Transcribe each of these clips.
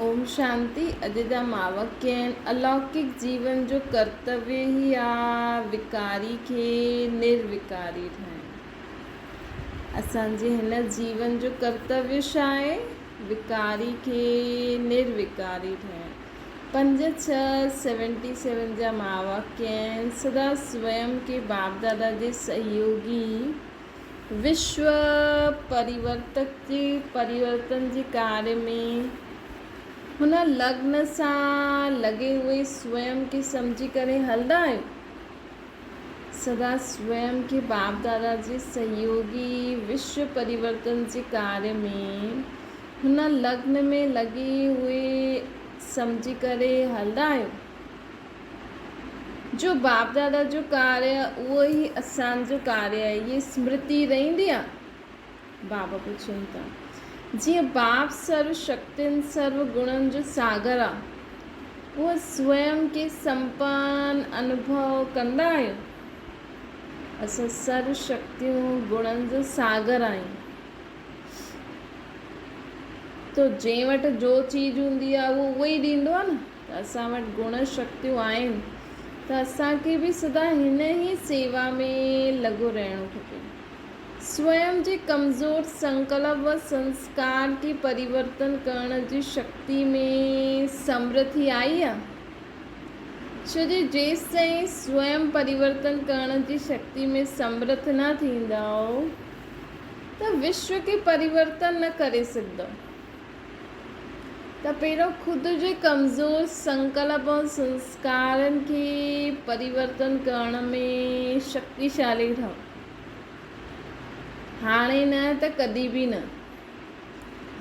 ओम शांति। अॼु जा मावक्य आहिनि। अलौकिक जीवन जो कर्तव्य ई आहे विकारी खे निर्विकारी ठाहिणु। असांजे हिन जीवन जो कर्तव्य छा आहे? विकारी खे निर्विकारी ठाहिणु। 5-6-77 जा मावक्य आहिनि। सदा स्वयं के बाप दादा जे सहयोगी विश्व परिवर्तन जे कार्य में हुन लग्न सां लॻे हुए स्वयं खे सम्झी करे हलंदा आहियो। सदा स्वयं के बाप दादा जे सहयोगी विश्व परिवर्तन जे कार्य में हुन लग्न में लॻे हुए सम्झी करे हलंदा आहियो। जो बाप दादा जो कार्य आहे उहो ई असांजो कार्य आहे। इहे स्मृति रहंदी आहे। बाबा पुछनि था, जीअं बाप सर्व शक्तियुनि सर्व गुणनि जो सागर आहे, उहो स्वयं खे संपन्न अनुभव कंदा आहियो। असां सर्व शक्तियूं गुणनि जो सागर आहियूं। तो जंहिं वटि जो चीज़ हूंदी आहे उहो ई ॾींदो आहे न। त असां वटि गुण शक्तियूं आहिनि त असांखे बि सदा हिन ई सेवा में लॻो रहणो खपे। स्वयं जे कमज़ोर संकल्प व संस्कार की परिवर्तन करण जी शक्ति में समृद्धि आई आहे। छो जो जेसि ताईं स्वयं परिवर्तन करण जी शक्ति में समर्थ न थींदो त विश्व खे परिवर्तन न करे सघंदो। त पहिरियों ख़ुदि जे कमज़ोर संकल्प ऐं संस्कारनि खे परिवर्तन करण में शक्तिशाली ठहो। हाणे न त कॾहिं बि न।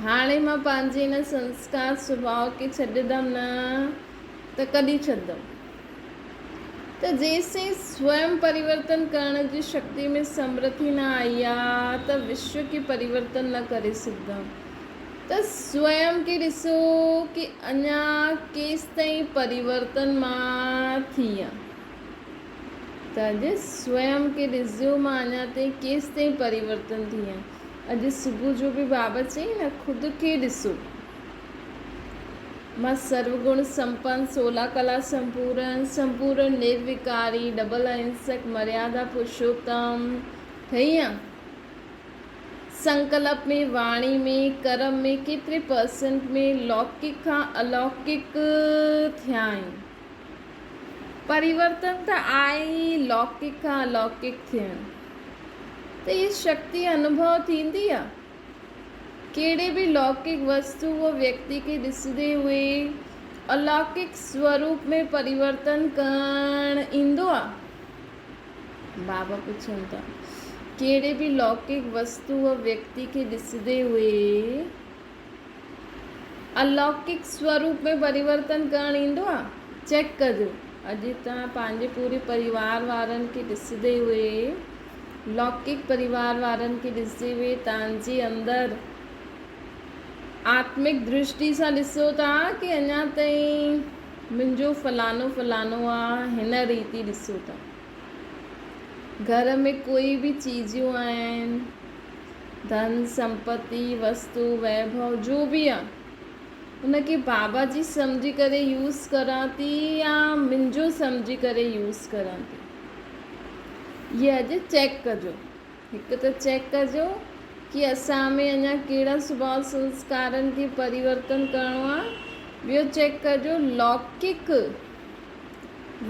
हाणे मां पंहिंजे हिन संस्कार स्वभाव खे छॾंदमि न त कॾहिं छॾंदमि। त जेसिताईं स्वयं परिवर्तन करण जी शक्ति में समृद्धि न आई आहे त विश्व खे परिवर्तन न करे सघंदमि। त स्वयं खे ॾिसो कि अञा केसि ताईं परिवर्तन मां थी आहे। त अॼु स्वयं खे ॾिसजो मां अञा ताईं केसि ताईं परिवर्तन थी आहे। अॼु सुबुह जो बि बाबा चई न, ख़ुदि खे ॾिसो। मां सर्वगुण संपन्न 16 कला संपूर्ण निर्विकारी डबल अहिंसक मर्यादा पुरुषोत्तम ठही आहे। संकल्प में, वाणी में, कर्म में केतिरे % में लौकिक खां अलौकिक थिया आहियूं। परिवर्तन त आहे ई लौकिक खां अलौकिक थियणु। त इहा शक्ति अनुभव थींदी आहे। कहिड़े बि लौकिक वस्तु वो व्यक्ति खे ॾिसंदे हुए अलौकिक स्वरूप में परिवर्तन करणु ईंदो आहे। बाबा पुछनि था, कहिड़े बि लौकिक वस्तु व व्यक्ति खे ॾिसंदे हुए अलौकिक स्वरूप में परिवर्तन करणु ईंदो आहे। चेक कजो। अॼु तव्हां पंहिंजे पूरे परिवार वारनि खे ॾिसंदे हुए, लौकिक परिवार वारनि खे ॾिसंदे हुए तव्हांजे अंदरि आत्मिक दृष्टि सां ॾिसो था कि अञा ताईं मुंहिंजो फलानो फलानो आहे, हिन रीति ॾिसो था। घर में कोई भी चीज़ियूं आहिनि, धन संपत्ति वस्तु वैभव जो भी आहे, उनखे बाबा जी सम्झी करे यूज़ करां थी या मुंहिंजो सम्झी करे यूज़ करां थी। ये अॼु चेक कजो। हिकु त चेक कजो कि असां में अञा कहिड़ा स्वभाव संस्कारनि खे परिवर्तन करिणो आहे। ॿियो चेक कजो लौकिक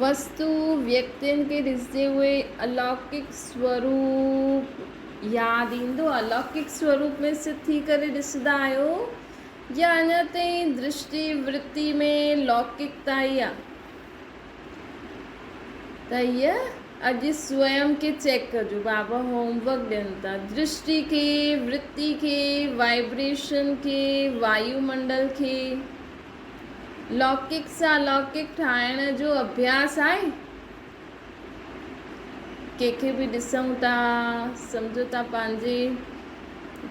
वस्तु व्यक्तियुनि खे ॾिसंदे हुए अलौकिक स्वरूप यादि ईंदो। अलौकिक स्वरूप में सिद्ध थी करे ॾिसंदा आहियो या अञा ताईं दृष्टि वृत्ति में लौकिकता ई आहे। त हीअ अॼु स्वयं खे चेक कजो। बाबा होमवर्क ॾियनि था। दृष्टि खे, वृत्ति खे, वाइब्रेशन खे, वायुमंडल खे लौकिक सां अलौकिक ठाहिण जो अभ्यास आहे। कंहिंखे बि ॾिसूं था, सम्झो था पंहिंजे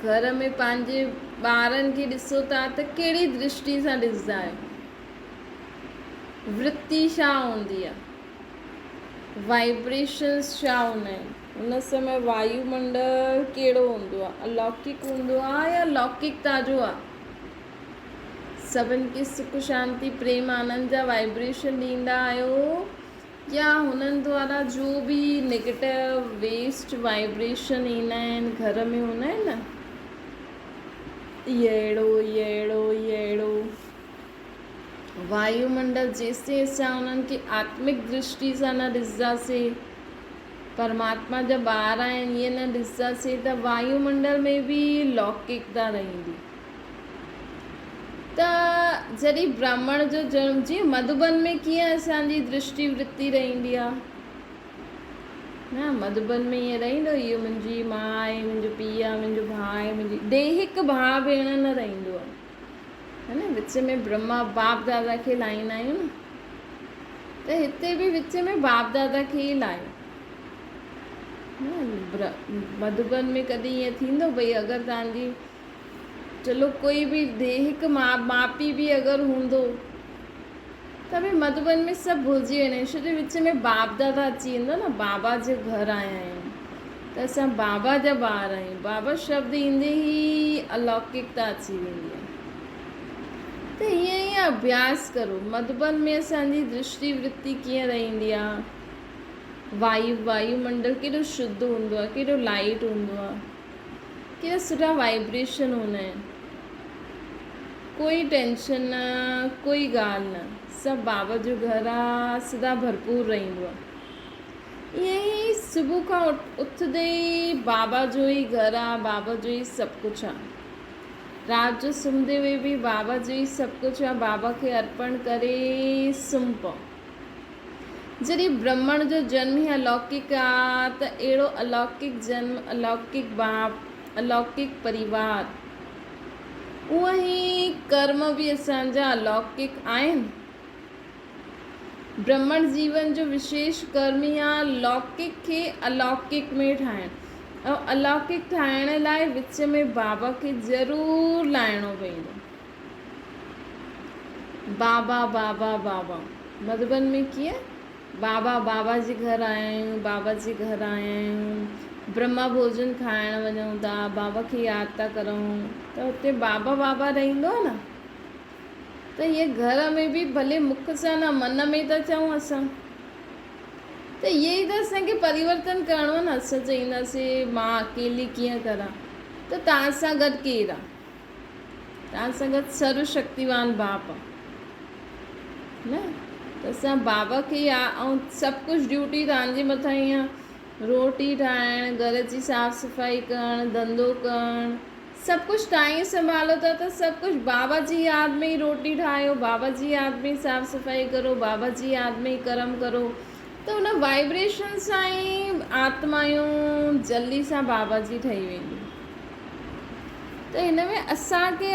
घर में पंहिंजे ॿारनि खे ॾिसो था त कहिड़ी दृष्टि सां ॾिसंदा आहियो। वृत्ति छा हूंदी आहे, वाइब्रेशन्स छा हूंदा आहिनि, उन समय वायुमंडल कहिड़ो हूंदो आहे, अलौकिक हूंदो आहे या लौकिकता जो आहे। सभिनि खे सुख शांति प्रेम आनंद जा वाइब्रेशन ॾींदा आहियो, या हुननि द्वारा जो बि नेगेटिव वेस्ट वाइब्रेशन ईंदा आहिनि घर में हूंदा आहिनि न, अहिड़ो वायुमंडल जेसिताईं असां उन्हनि खे आत्मिक दृष्टि सां न ॾिसंदासीं, परमात्मा जा ॿार आहिनि ईअं न ॾिसंदासीं, त वायुमंडल में बि लौकिकता रहंदी। त जॾहिं ब्राह्मण जो जन्म, जीअं मधुबन में कीअं असांजी दृष्टि वृत्ति रहंदी आहे न, मधुबन में ईअं रहंदो, इहो मुंहिंजी माउ आहे, मुंहिंजो पीउ आहे, मुंहिंजो भाउ आहे, मुंहिंजी ॾेहिक भाउ भेण न रहंदो आहे, है न। विच में ब्रह्मा बाप दादा खे लाहींदा आहियूं न, त हिते बि विच में बाप दादा खे ई लाहियो न। मधुबन में कॾहिं ईअं थींदो भई अगरि तव्हांजी चलो कोई बि दैहिक माउ पीउ बि अगरि हूंदो त बि मधुबन में सभु भुलिजी वेंदा आहिनि, छो जो विच में बाप दादा अची वेंदो न, बाबा जे घर आया आहियूं त असां बाबा जा ॿार आहियूं, बाबा शब्द ईंदे ई अलौकिकता अची वेंदी आहे। त ईअं ई अभ्यास करो, मधुबन में असांजी दृष्टि वृत्ति कीअं रहंदी आहे, वायुमंडल केॾो शुद्ध हूंदो आहे, केॾो लाइट हूंदो आहे, केॾा सुठा वाइब्रेशन हूंदा आहिनि, कोई टेंशन न, कोई ॻाल्हि न, सभु बाबा जो घर आहे, सदा भरपूर रहंदो आहे। ईअं ई सुबुह खां उथंदे ई बाबा जो ई घर आहे, बाबा जो ई सभु कुझु आहे, राति जो सुम्हंदे हुए बि बाबा जो ई सभु कुझु आहे, बाबा खे अर्पण करे सुम्ही पओ। जॾहिं ब्राह्मण जो जन्म ई अलौकिक आहे, त अहिड़ो अलौकिक जन्म, अलौकिक बाप, अलौकिक परिवार, उहा ई कर्म बि असांजा अलौकिक आहिनि। ब्राह्मण जीवन जो विशेष कर्म ई आहे लौकिक खे अलौकिक में ठाहिणु, ऐं अलौकिक ठाहिण लाइ विच में बाबा खे ज़रूरु लाहिणो पवंदो। बाबा बाबा बाबा, मधुबन में कीअं बाबा जे घर आया आहियूं, बाबा जे घर आया आहियूं, ब्रह्मा भोजन खाइण वञूं था, बाबा खे यादि था करूं, त हुते बाबा रहंदो आहे न। त इहे घर में बि भले मुख सां न, मन में था चऊं असां, त इहे ई त असांखे परिवर्तन करिणो आहे न। असां चईंदासीं मां अकेली कीअं करां, त तव्हां सां गॾु केरु आहे, तव्हां सां गॾु सर्वशक्तिवान बाप आहे न। त असां बाबा खे ऐं सभु कुझु ड्यूटी तव्हांजे मथां ई आहे, रोटी ठाहिणु, घर जी साफ़ सफ़ाई करणु, धंधो करणु, सभु कुझु तव्हां ई संभालो था, त सभु कुझु बाबा जी यादि में ई रोटी ठाहियो, बाबा जी यादि में ई साफ़ सफ़ाई करो, बाबा जी यादि में ई कर्म करो, त उन वाइब्रेशन सां ई आत्मायूं जल्दी सां बाबा जी ठही वेंदियूं। त हिन में असांखे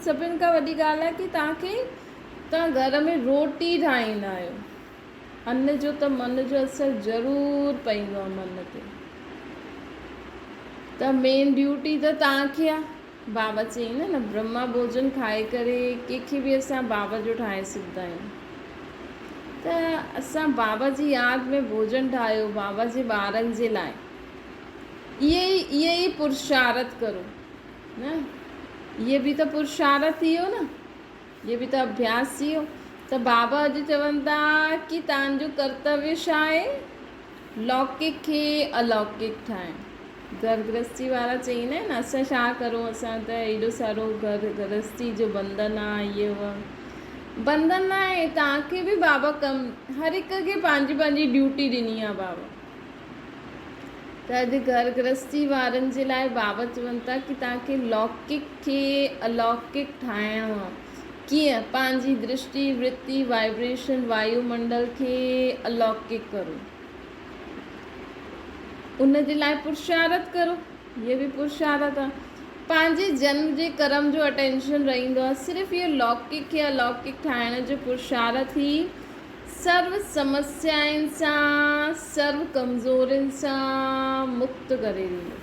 सभिनि खां वॾी ॻाल्हि आहे की तव्हां घर में रोटी ठाहींदा आहियो, अन्न जो त मन जो असरु ज़रूरु पवंदो आहे मन ते, त मेन ड्यूटी त तव्हांखे आहे। बाबा चईंदा न, ब्रह्मा भोजन खाए करे कंहिंखे बि असां बाबा जो ठाहे सघंदा आहियूं। त असां बाबा जी यादि में भोजन ठाहियो बाबा जे ॿारनि जे लाइ, इहे ई पुरुषार्थ करो न। इहे बि त पुरुषार्थ थी वियो न, इहे बि त अभ्यास थी वियो। त बाबा अॼु चवनि था की तव्हांजो कर्तव्य छा आहे, लौकिक खे अलौकिक ठाहिणु। घर गृहस्थी वारा चईंदा आहिनि असां छा करूं, असां त एॾो सारो घर गृहस्थी जो बंधन आहे, इहो बंधन न आहे, तव्हांखे बि बाबा हर हिक खे पंहिंजी पंहिंजी ड्यूटी ॾिनी आहे बाबा। त अॼु घर गृहस्थी वारनि जे लाइ बाबा चवनि था की तव्हांखे लौकिक खे अलौकिक ठाहिणो आहे। कीअं, पंहिंजी दृष्टि वृत्ति वाइब्रेशन वायुमंडल खे अलौकिक करो, उन जे लाइ पुरुषार्थ करो। इहे बि पुरुषार्थ आहे। पंहिंजे जन्म जे कर्म जो अटेंशन रहंदो आहे, सिर्फ़ु इहो लौकिक खे अलौकिक ठाहिण जो पुरुषार्थ ई सर्व समस्याउनि सां, सर्व कमज़ोरियुनि सां मुक्त करे ॾींदो।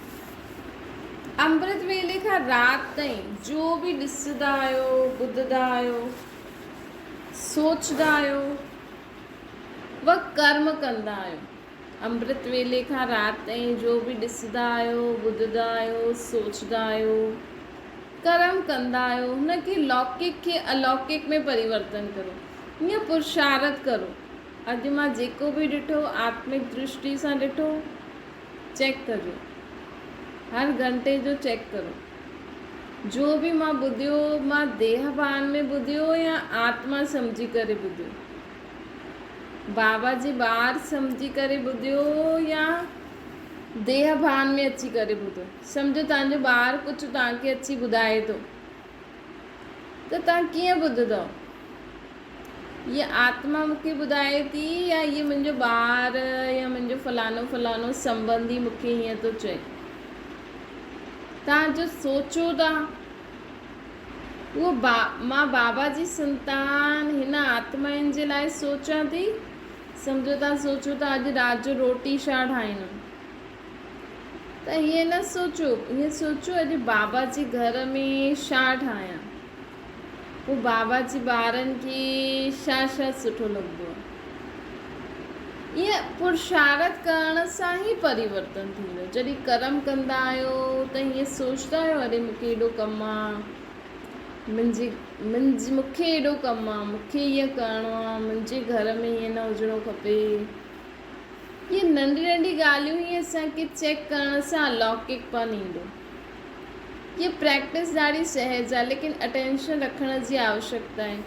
अमृत वेले खां राति ताईं जो बि ॾिसंदा आहियो, ॿुधंदा आहियो, सोचंदा आहियो, उहा कर्म कंदा आहियो। अमृत वेले खां राति ताईं जो बि ॾिसंदा आहियो, ॿुधंदा आहियो, सोचंदा आहियो, कर्म कंदा आहियो हुनखे लौकिक खे अलौकिक में परिवर्तन करो, हीअं पुरुषार्थ करो। अॼु मां जेको बि ॾिठो आत्मिक दृष्टि सां ॾिठो, चेक कजो, हर घंटे जो चेक करो। जो बि मां ॿुधियो, मां देह भान में ॿुधियो या आत्मा सम्झी करे ॿुधियो, बाबा जी ॿार सम्झी करे ॿुधियो या देह भान में अची करे ॿुधो। सम्झो तव्हांजो ॿार कुझु तव्हांखे अची ॿुधाए थो, त तव्हां कीअं ॿुधंदव? ये आत्मा मूंखे ॿुधाए थी या ये मुंहिंजो ॿार या मुंहिंजो फलानो फलानो संबंधी मूंखे हीअं थो चए? तव्हां जो सोचो था, उहो मां बाबा जी संतान हिन आत्माउनि जे लाइ सोचां थी। सम्झो तव्हां सोचो था अॼु राति जो रोटी छा ठाहींदमि, त हीअं न सोचो, हीअं सोचो अॼु बाबा जी घर में छा ठाहियां, पोइ बाबा जी ॿारनि खे छा छा सुठो लॻंदो आहे। ईअं पुरुषार्थ करण सां ई परिवर्तन थींदो। जॾहिं कर्म कंदा आहियो त हीअं सोचंदा आहियो अरे मूंखे एॾो कमु आहे, मूंखे एॾो कमु आहे, मूंखे ईअं करिणो आहे, मुंहिंजे घर में ईअं न हुजिणो खपे। इहे नंढी नंढी ॻाल्हियूं ई असांखे चेक करण सां अलौकिकपन ईंदो। ये प्रैक्टिस ॾाढी सहज आहे, लेकिन अटेंशन रखण जी आवश्यकता आहे।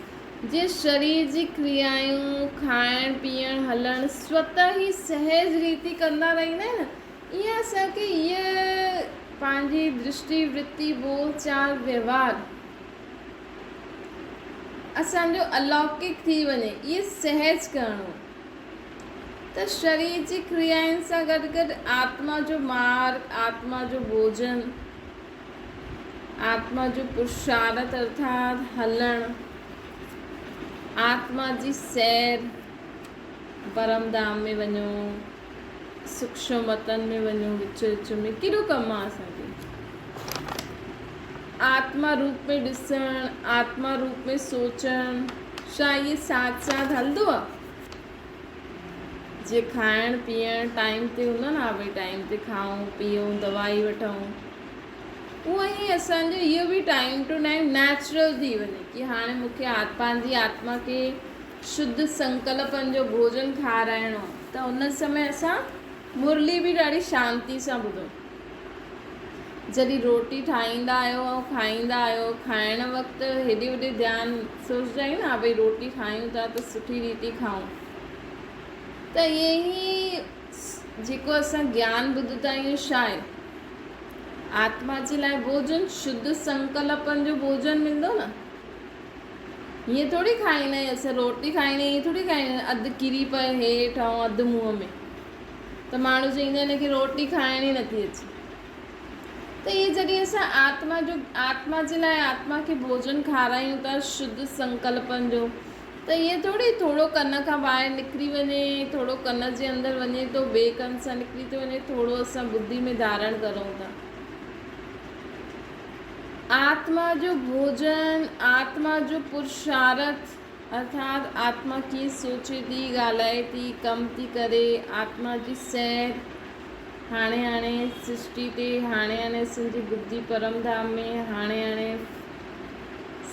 जीअं शरीर जी क्रियाऊं, खाइण पीअण हलण स्वतः ई सहज रीति कंदा रहंदा आहिनि, ईअं असांखे ईअं पंहिंजी दृष्टि वृत्ति बोल चाल व्यवहार असांजो अलौकिक थी वञे, इहे सहज करिणो। त शरीर जी क्रियाउनि सां गॾु गॾु आत्मा जो मार्ग, आत्मा जो भोजन, आत्मा जो पुरुषार्थ अर्थात हलण, आत्मा जी सैर, परम धाम में वञो, सूक्ष्म वतन में वञो, विच विच में केॾो कमु आहे असांखे। आत्मा रूप में ॾिसणु, आत्मा रूप में सोचणु, छा इहे साथ साथ हलंदो आहे? जीअं खाइण पीअण टाइम ते हूंदो न, हा भई टाइम ते खाऊं पीऊं दवाई वठूं, उहो ई असांजो इहो बि टाइम टू टाइम नेचुरल थी वञे कि हाणे मूंखे पंहिंजी आत्मा खे शुद्ध संकल्पनि जो भोजन खाराइणो आहे, त उन समय असां मुरली बि ॾाढी शांती सां ॿुधूं। जॾहिं रोटी ठाहींदा आहियो ऐं खाईंदा आहियो, खाइण वक़्तु हेॾे होॾे ध्यानु सोचंदा आहियूं न, हा भई रोटी ठाहियूं था त सुठी रीति खाऊं। त इहे ई जेको असां ज्ञान ॿुधंदा आहियूं छा आहे? आत्मा जे लाइ भोजन, शुद्ध संकल्पनि जो भोजन मिलंदो न। हीअं थोरी खाईंदा आहियूं असां, रोटी खाईंदा आहियूं ईअं थोरी खाईंदा आहियूं अधु किरी पए हेठि ऐं अधु मुंहं में, त माण्हू चवंदा आहिनि की रोटी खाइण ई नथी अचे। त इहे जॾहिं असां आत्मा जे लाइ आत्मा खे भोजन खारायूं था शुद्ध संकल्पनि जो, त ईअं थोरी थोरो कन खां ॿाहिरि निकिरी वञे, थोरो कन जे अंदरि वञे थो ॿिए कन सां निकिरी थो वञे, थोरो असां ॿुधी में धारण करूं था। आत्मा जो भोजन, आत्मा जो पुरुषार्थ अर्थात आत्मा कीअं सोचे थी, ॻाल्हाए थी, कमु थी करे, आत्मा जी सैर, हाणे सृष्टि ते, हाणे असांजी बुद्धि परम धाम में, हाणे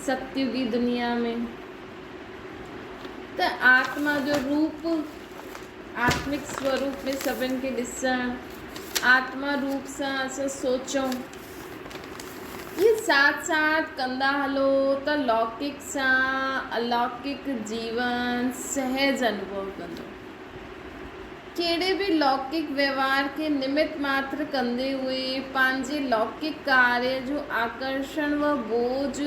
सत्युगी दुनिया में। त आत्मा जो रूप, आत्मिक स्वरूप में सभिनि खे ॾिसणु, आत्मा रूप सां असां सोचूं, ये साथ साथ कंदा हलो त लौकिक सां अलौकिक जीवन सहज अनुभव कंदो। कहिड़े बि लौकिक व्यवहार के निमित्त मात्र कंदे हुए पंहिंजे लौकिक कार्य जो आकर्षण व बोझ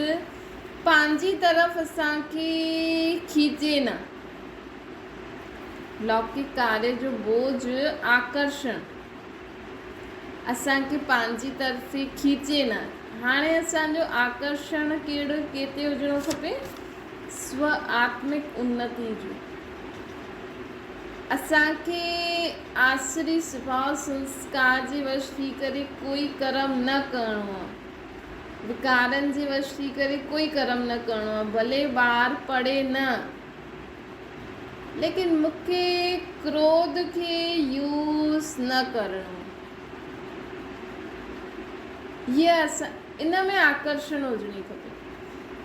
पंहिंजी तरफ़ असांखे खींचे न। लौकिक कार्य जो बोझ आकर्षण असांखे पंहिंजी तरफ़ खींचे न। हाणे असांजो आकर्षण कहिड़ो केते हुजणो खपे? स्व आत्मिक उन्नति जो। असांखे आसरी स्वभाव संस्कार जे वश थी करे कोई कर्म न करिणो आहे, विकारनि जे वश थी करे कोई कर्म न करिणो आहे, भले ॿार पढ़े न, लेकिन मूंखे क्रोध खे यूज़ न करिणो। ये इन में आकर्षण हुजणी खपे।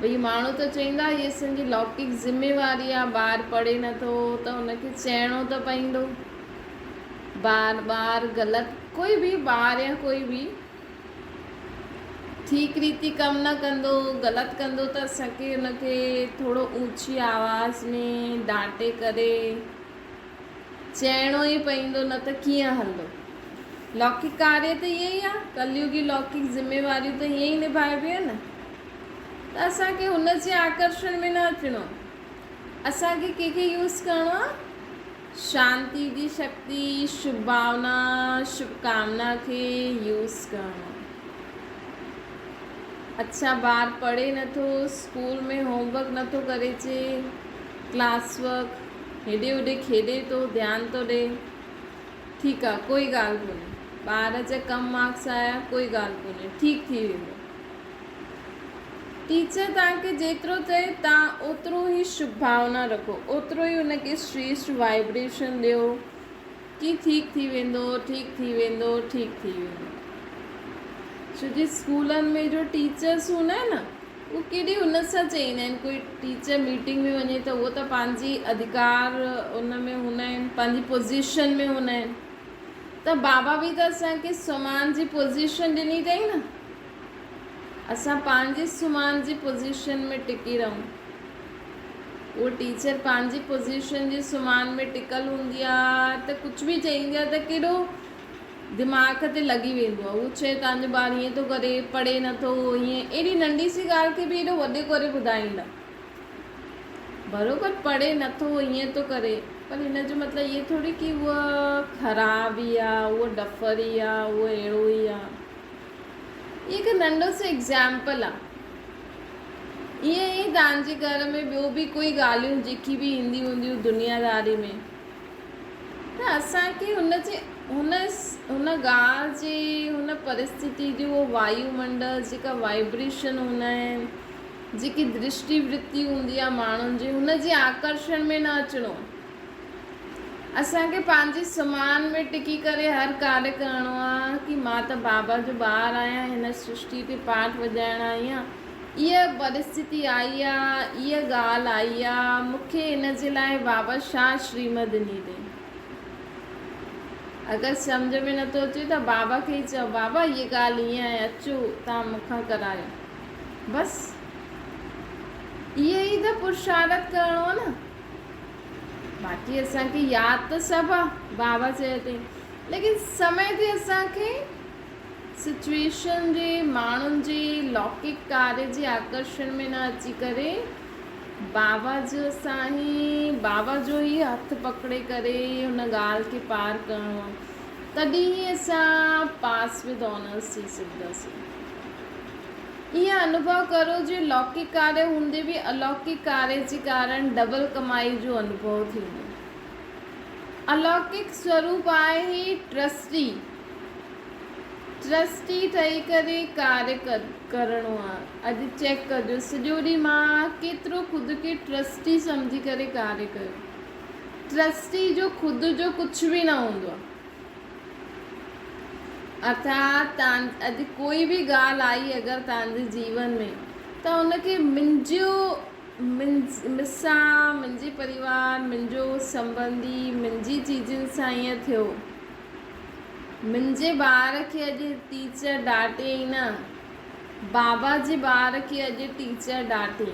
भई माण्हू त चवंदा हीअ असांजी लौकिक ज़िम्मेवारी आहे, ॿारु पढ़े नथो त हुनखे चइणो त पवंदो। ॿारु ग़लति, कोई बि ॿारु या कोई बि ठीक रीति कमु न कंदो, ग़लति कंदो त असांखे हुनखे थोरो ऊची आवाज़ में डांटे करे चइणो ई पवंदो, न त कीअं हलंदो। लौकिक कार्य त ईअं ई आहे, कलयुगी लौकिक ज़िम्मेवारियूं त ईअं ई निभाइबियूं आहिनि न। त असांखे हुन जे आकर्षण में न अचिणो, असांखे कंहिंखे यूज़ करिणो आहे, शांति जी शक्ति, शुभ भावना, शुभकामना खे यूज़ करिणो। अच्छा ॿारु पढ़े नथो, स्कूल में होमवर्क नथो करे अचे, क्लास वर्क हेॾे होॾे खेॾे थो, ध्यानु थो ॾे, ठीकु आहे, कोई ॻाल्हि कोन्हे। ॿार जा कम मार्क्स आया, कोई ॻाल्हि कोन्हे, ठीकु थी वेंदो। टीचर तव्हांखे जेतिरो चए तव्हां ओतिरो ई शुभ भावना रखो, ओतिरो ई हुनखे श्रेष्ठ वाइब्रेशन ॾियो कि ठीकु थी वेंदो, ठीकु थी वेंदो, ठीकु थी वेंदो। छो जी स्कूलनि में जो टीचर्स हूंदा आहिनि न, उहो केॾी हुन सां चईंदा आहिनि। कोई टीचर मीटिंग में वञे त उहो त पंहिंजी अधिकार उन में हूंदा आहिनि, पंहिंजी पोज़ीशन में हूंदा आहिनि। त बाबा बि त असांखे समान जी पोज़ीशन ॾिनी अथई न, असां पंहिंजे सुमान जी पोज़ीशन में टिकी रहूं। उहो टीचर पंहिंजी पोज़ीशन जे सुमान में टिकल हूंदी आहे त कुझु बि चईंदी आहे त केॾो दिमाग़ ते लॻी वेंदो आहे। उहो चए तव्हांजो ॿारु हीअं थो करे, पढ़े नथो, हीअं एॾी नंढी सी ॻाल्हि खे बि एॾो वॾे करे ॿुधाईंदा। बराबरि पढ़े नथो, हीअं थो करे, पर हिन जो मतिलबु इहे थोरी कि उहा ख़राबु ई आहे, उहा डफ़र ई आहे, उहो अहिड़ो ई आहे। इहे हिकु नंढो सो एग्ज़ाम्पल आहे। ईअं ई तव्हांजे घर में ॿियो बि कोई ॻाल्हियूं जेकी बि ईंदी हूंदियूं दुनियादारी में, त असांखे हुन ॻाल्हि जे, हुन परिस्थिति जो, उहो वायुमंडल, जेका वाइब्रेशन हूंदा आहिनि, जेकी दृष्टि वृत्ति हूंदी आहे माण्हुनि जी, हुन जे आकर्षण में न अचिणो। असांखे पंहिंजे समान में टिकी करे हर कार्य करिणो आहे कि मां त बाबा जो ॿारु आहियां, हिन सृष्टि ते पाठ वॼाइण आई आहियां, इहा परिस्थिति आई आहे, इहा ॻाल्हि आई आहे, मूंखे हिन जे लाइ बाबा छा श्रीमत ॾिनी अथई। अगरि सम्झ में नथो अचे त बाबा खे ई चओ, बाबा हीअ ॻाल्हि ईअं आहे, अचो तव्हां मूंखां करायो। बसि इहो ई त पुरुषार्थ करिणो आहे न। बाक़ी असांखे यादि त सभु आहे, बाबा चयो अथई, लेकिन समय ते असांखे सिचुएशन जे, माण्हुनि जे, लौकिक कार्य जे आकर्षण में न अची करे बाबा जो ई हथु पकड़े करे हुन ॻाल्हि खे पार करिणो आहे। तॾहिं ई असां पास विद ऑनर्स थी सघंदासीं। ईअं अनुभव करो जो लौकिक कार्य हूंदे बि अलौकिक कार्य जे कारण डबल कमाई जो अनुभव थींदो। अलौकिक स्वरूप आहे ही ट्रस्टी ठही करे कार्य करिणो आहे। अॼु चेक कजो सॼो ॾींहुं मां केतिरो ख़ुदि खे ट्रस्टी सम्झी करे कार्य कयो। ट्रस्टी जो ख़ुदि जो कुझु बि न हूंदो आहे। अर्थात अॼु कोई बि ॻाल्हि आई अगरि तव्हांजे जीवन में, त हुनखे मूंसां, मुंहिंजे परिवार, मुंहिंजो संबंधी, मुंहिंजी चीजुनि सां ईअं थियो, मुंहिंजे ॿार खे अॼु टीचर डांटे न, बाबा जे ॿार खे अॼु टीचर डांटे,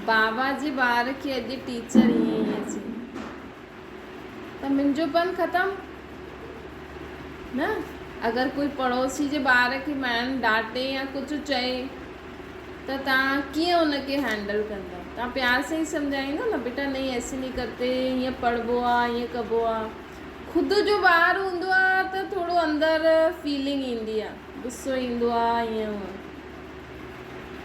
बाबा जे ॿार खे अॼु टीचर ईअं चई, त मुंहिंजोपन ख़तमु न। अगरि कोई पड़ोसी जे ॿार खे मैडम डांटे या कुझु चए त तव्हां कीअं हुनखे हैंडल कंदा? तव्हां प्यार सां ई सम्झाईंदो न, बेटा नहीं ऐसे नहीं करते, हीअं पढ़बो आहे, हीअं कबो आहे। ख़ुदि जो ॿारु हूंदो आहे त थोरो अंदरि फीलिंग ईंदी आहे, गुस्सो ईंदो आहे, ईअं हूअं।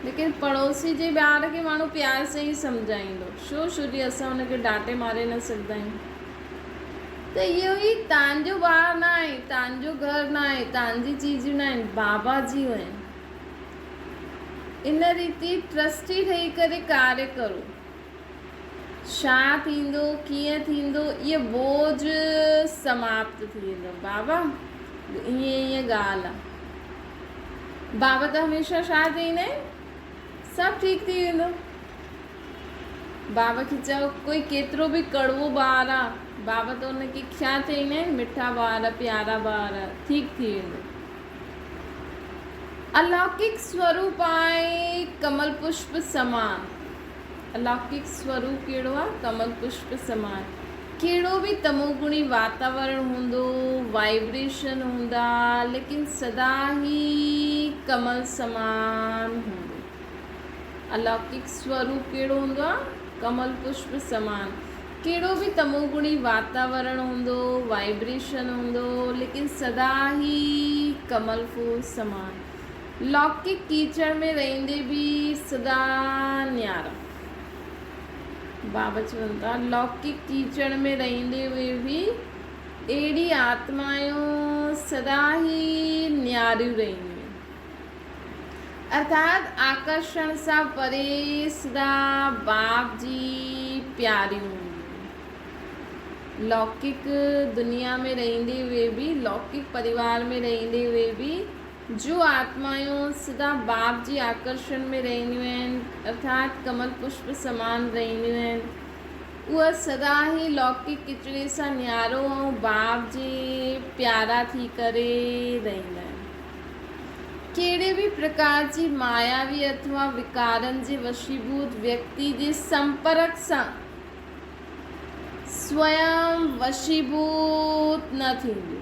लेकिन पड़ोसी जे ॿार खे माण्हू प्यार सां ई सम्झाईंदो, छो जी असां हुनखे डांटे मारे न सघंदा आहियूं। त इहो ई तव्हांजो ॿारु न आहे, तव्हांजो घरु न आहे, तव्हांजी चीजूं न आहिनि, बाबा जी आहिनि। इन रीति ट्रस्टी ठही करे कार्य करो। छा थींदो, कीअं थींदो, इहो बोझ समाप्त थी वेंदो। बाबा ईअं ॻाल्हि आहे, बाबा त हमेशा छा चईंदा आहिनि, सभु ठीकु थी वेंदो। बाबा खे चओ कोई केतिरो बि कड़वो ॿार आहे, बाबा त हुनखे छा चईंदा आहिनि, मिठा ॿार, प्यारा ॿार, ठीकु थी वेंदो। अलौकिक स्वरूप आहे कमल पुष्प समान। अलौकिक स्वरूप कहिड़ो आहे, कमल पुष्प समान। कहिड़ो बि तमोगुणी वातावरण हूंदो, वाइब्रेशन हूंदा, लेकिन सदा ही कमल समान हूंदो। अलौकिक स्वरूप कहिड़ो हूंदो आहे, कमल पुष्प समान। कहिड़ो बि तमोगुणी वातावरण हूंदो, वाइब्रेशन हूंदो, लेकिन सदा ही कमल फूल समान। लौकिक कीचड़ में रहंदे भी सदा न्यारा। बाबा चवनि था लौकिक कीचड़ में रहंदे हुए भी अहिड़ी आत्मायूं सदा ही न्यारियूं रहंदियूं, अर्थात आकर्षण सां परे सदा बाप जी प्यारियूं हूंदियूं। लौकिक दुनिया में रहंदे हुए भी, लौकिक परिवार में रहंदे हुए भी जो आत्मायूं सदा बाप जी आकर्षण में रहंदियूं आहिनि, अर्थात कमल पुष्प समान रहंदियूं आहिनि, उहा सदा ही लौकिक किचड़े सां न्यारो ऐं बाप जे प्यारा थी करे रहंदा आहिनि। कहिड़े बि प्रकार जी मायावी अथवा विकारनि जे वशीभूत व्यक्ति जे संपर्क सां स्वयं वशीभूत न थींदियूं।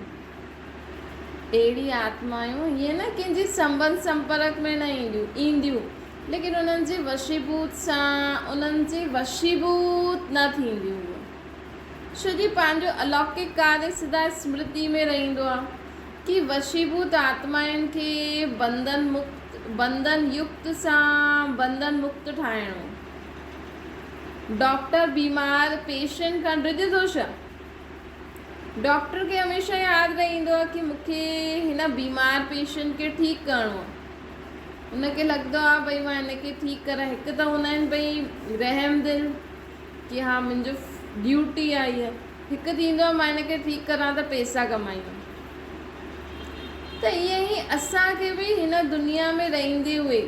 अहिड़ी आत्मायूं हीअं न कंहिंजे संबंध संपर्क में न ईंदियूं, लेकिन उन्हनि जे वशीभूत सां, उन्हनि जे वशीभूत न थींदियूं। छो जी पंहिंजो अलौकिक कार्य सदा स्मृति में रहंदो आहे कि वशीभूत आत्माउनि खे बंधन युक्त सां बंधन मुक्त ठाहिणो। डॉक्टर बीमार पेशेंट खां ड्रिज थो छा? डॉक्टर खे हमेशह यादि रहंदो आहे कि मूंखे हिन बीमार पेशेंट खे ठीकु करिणो आहे। उनखे लॻंदो आहे भई मां हिनखे ठीकु करां। हिकु त हूंदा आहिनि भई रहम दिल कि हा मुंहिंजो ड्यूटी आहे इहा, हिकु थींदो आहे मां हिनखे ठीकु करां त पैसा कमाईंदमि। त ईअं ई असांखे बि हिन दुनिया में रहंदे हुए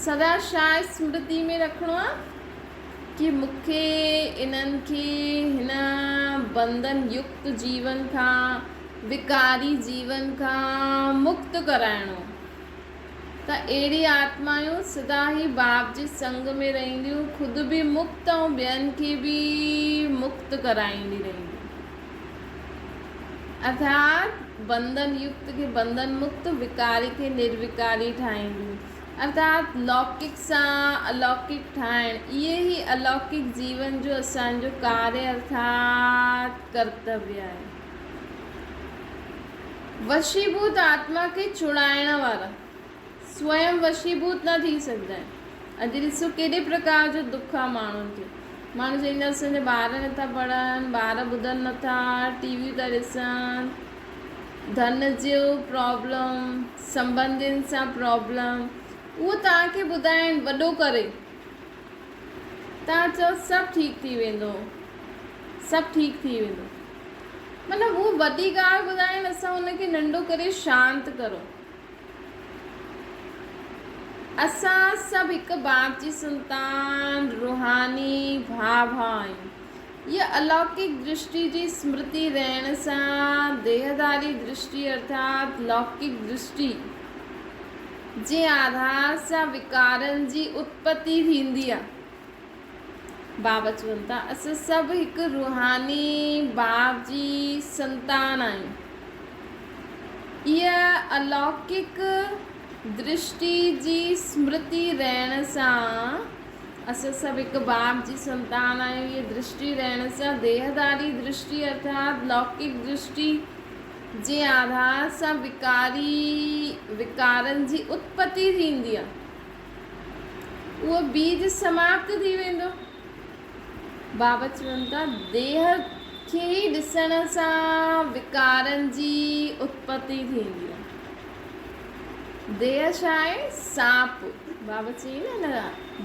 सदा छा स्मृति में रखिणो आहे कि मूंखे इन्हनि खे हिन बंधन युक्त जीवन खां, विकारी जीवन खां मुक्त कराइणो। त अहिड़ी आत्मायूं सदा ही बाप जे संग में रहंदियूं, ख़ुदि बि मुक्त ऐं ॿियनि खे बि मुक्त कराईंदी रहंदियूं। अर्थात बंधन युक्त खे बंधन मुक्त, विकारी खे निर्विकारी ठाहींदियूं। अर्थात लौकिक सां अलौकिक ठाहिण, इहे ही अलौकिक जीवन जो असांजो कार्य अर्थात कर्तव्य आहे। वशीभूत आत्मा खे छुड़ाइण वारा स्वयं वशीभूत न थी सघंदा आहिनि। अॼु ॾिसो केॾे प्रकार जो दुख आहे माण्हुनि खे। माण्हू चवंदा असांजा ॿार नथा पढ़नि, ॿार ॿुधनि नथा, टीवी था ॾिसनि, धन जो प्रॉब्लम, संबंधियुनि सां प्रॉब्लम, उहो तव्हांखे ॿुधाइनि वॾो करे, तव्हां चओ सभु ठीकु थी वेंदो, सभु ठीकु थी वेंदो। मतिलबु उहो वॾी ॻाल्हि ॿुधाइनि, असां हुनखे नंढो करे शांत करो। असां सभु हिकु बाप जी संतान, रूहानी भाउ आहियूं। इहा अलौकिक दृष्टि जी स्मृति रहण सां देहधारी दृष्टि अर्थात लौकिक दृष्टि जे आधार सां विकारनि जी उत्पत्ति थींदी आहे। बाबा चवनि था असां सभु हिकु रूहानी बाप जी संतान आहियूं। इहा अलौकिक दृष्टि जी स्मृति रहण सां, असां सभु हिकु बाप जी संतान आहियूं, इहा दृष्टि रहण सां देहधारी दृष्टि अर्थात लौकिक दृष्टि जे आधार सां विकारनि जी उत्पत्ति थींदी आहे। उहो बीज समाप्त थी वेंदो। बाबा चवनि था देह खे ई ॾिसण सां विकारनि जी उत्पत्ति थींदी आहे। देह छा आहे? सांप। बाबा चई न